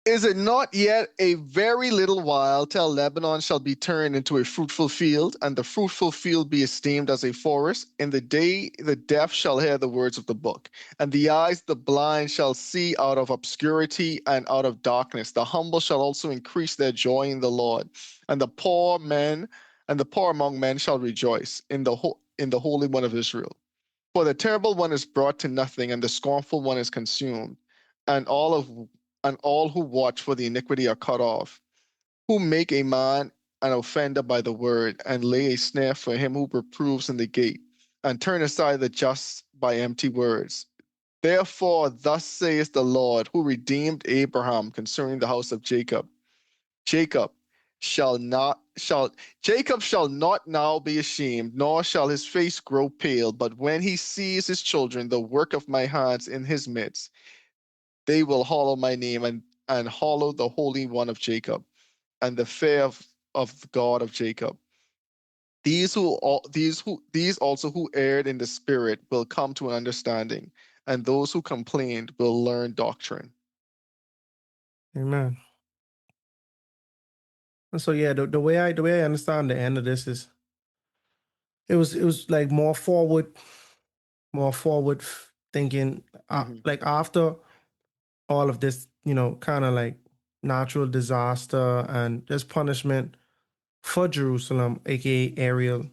Is it not yet a very little while till Lebanon shall be turned into a fruitful field, and the fruitful field be esteemed as a forest? In the day the deaf shall hear the words of the book, and the eyes of the blind shall see out of obscurity and out of darkness. The humble shall also increase their joy in the Lord, and the poor among men shall rejoice in the Holy One of Israel. For the terrible one is brought to nothing, and the scornful one is consumed, and all who watch for the iniquity are cut off, who make a man an offender by the word, and lay a snare for him who reproves in the gate. and turn aside the just by empty words. Therefore, thus saith the Lord, who redeemed Abraham concerning the house of Jacob. Jacob shall not now be ashamed, nor shall his face grow pale, but when he sees his children, the work of my hands in his midst, they will hallow my name and hallow the Holy One of Jacob, and the fear of the God of Jacob. These also who erred in the spirit will come to an understanding, and those who complained will learn doctrine. Amen. And so yeah, the way I understand the end of this is it was like more forward thinking. Like after all of this, kind of like natural disaster and just punishment for Jerusalem, aka Ariel,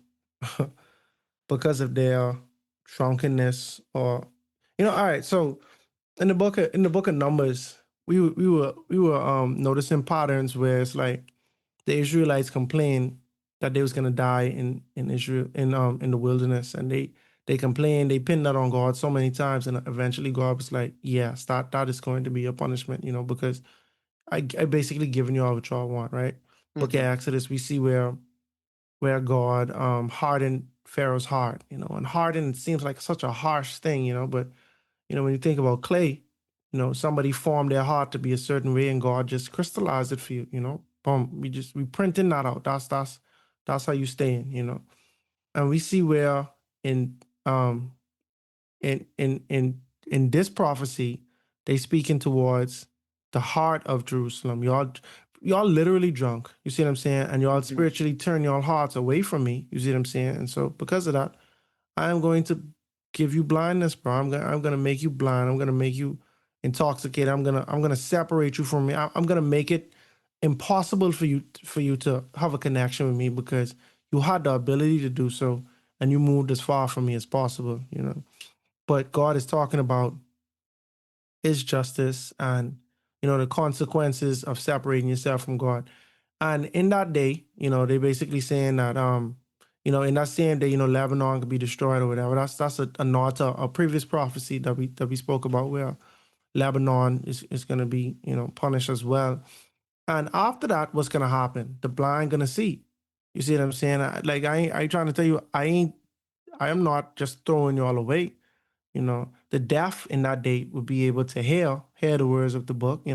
because of their drunkenness, or all right. So in the book of Numbers, we were noticing patterns where it's like the Israelites complained that they was gonna die in Israel in the wilderness, and they complained, they pinned that on God so many times, and eventually God was like, yes, that is going to be a punishment, because I basically given you all what y'all want, right? Book of Exodus, we see where God hardened Pharaoh's heart, and hardened seems like such a harsh thing, but when you think about clay, somebody formed their heart to be a certain way, and God just crystallized it for you, boom, we printing that out. That's how you stay in, and we see where in um in this prophecy they speaking towards the heart of Jerusalem. Y'all literally drunk. You see what I'm saying? And y'all spiritually turn your hearts away from me. You see what I'm saying? And so because of that, I am going to give you blindness, bro. I'm gonna make you blind. I'm gonna make you intoxicated. I'm gonna separate you from me. I'm gonna make it impossible for you to have a connection with me, because you had the ability to do so and you moved as far from me as possible, But God is talking about his justice and the consequences of separating yourself from God. And in that day, they basically saying that in that same day, Lebanon could be destroyed or whatever. That's a nod to a previous prophecy that we spoke about, where Lebanon is gonna be, punished as well. And after that, what's gonna happen? The blind gonna see. You see what I'm saying? I ain't trying to tell you, I am not just throwing you all away. The deaf in that day would be able to hear the words of the book.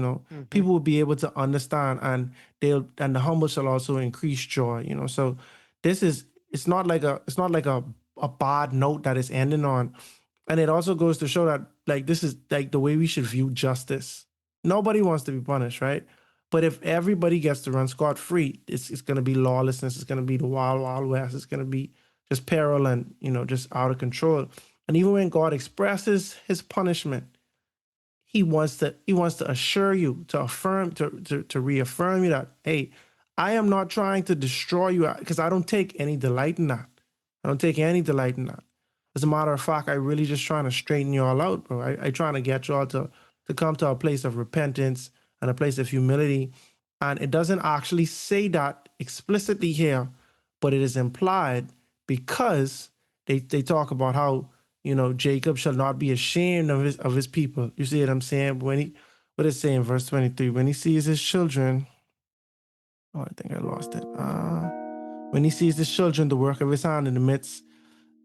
People will be able to understand, and the humble shall also increase joy. So it's not like a bad note that it's ending on. And it also goes to show that like this is like the way we should view justice. Nobody wants to be punished, right? But if everybody gets to run scot-free, it's going to be lawlessness. It's going to be the wild, wild west. It's going to be just peril and, just out of control. And even when God expresses his punishment, he wants to assure you, to affirm, to reaffirm you that, hey, I am not trying to destroy you, because I don't take any delight in that. I don't take any delight in that. As a matter of fact, I really just trying to straighten you all out, bro. I trying to get you all to come to a place of repentance and a place of humility. And it doesn't actually say that explicitly here, but it is implied, because they talk about how, Jacob shall not be ashamed of his people. You see what I'm saying? What it say in verse 23? When he sees his children, I think I lost it. When he sees his children, the work of his hand in the midst,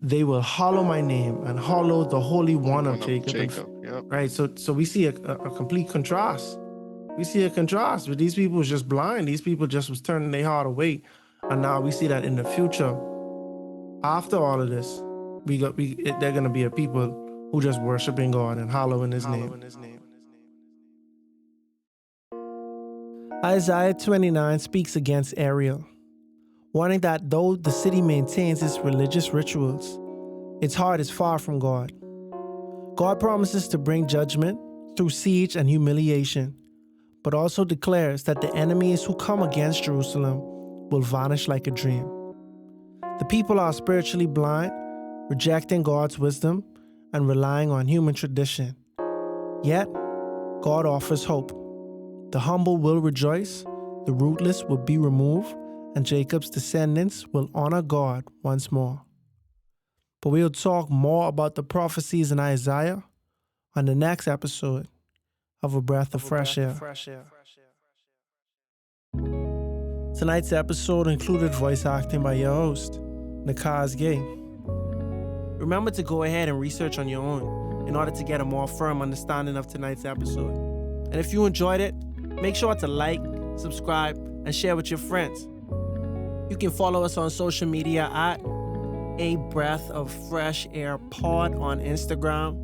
they will hallow my name and hallow the Holy One of Jacob. Yep. Right. So we see a complete contrast. We see a contrast with these people was just blind. These people just was turning their heart away. And now we see that in the future, after all of this, they're going to be a people who just worshiping God and hallowing his name. Isaiah 29 speaks against Ariel, warning that though the city maintains its religious rituals, its heart is far from God. God promises to bring judgment through siege and humiliation, but also declares that the enemies who come against Jerusalem will vanish like a dream. The people are spiritually blind, rejecting God's wisdom and relying on human tradition. Yet, God offers hope. The humble will rejoice, the rootless will be removed, and Jacob's descendants will honor God once more. But we'll talk more about the prophecies in Isaiah on the next episode of A Breath of Fresh Air. Tonight's episode included voice acting by your host, Nakhaz. Remember to go ahead and research on your own in order to get a more firm understanding of tonight's episode. And if you enjoyed it, make sure to like, subscribe, and share with your friends. You can follow us on social media at A Breath of Fresh Air Pod on Instagram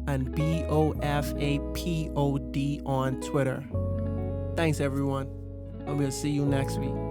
and BOFAPOD on Twitter. Thanks everyone, and we'll see you next week.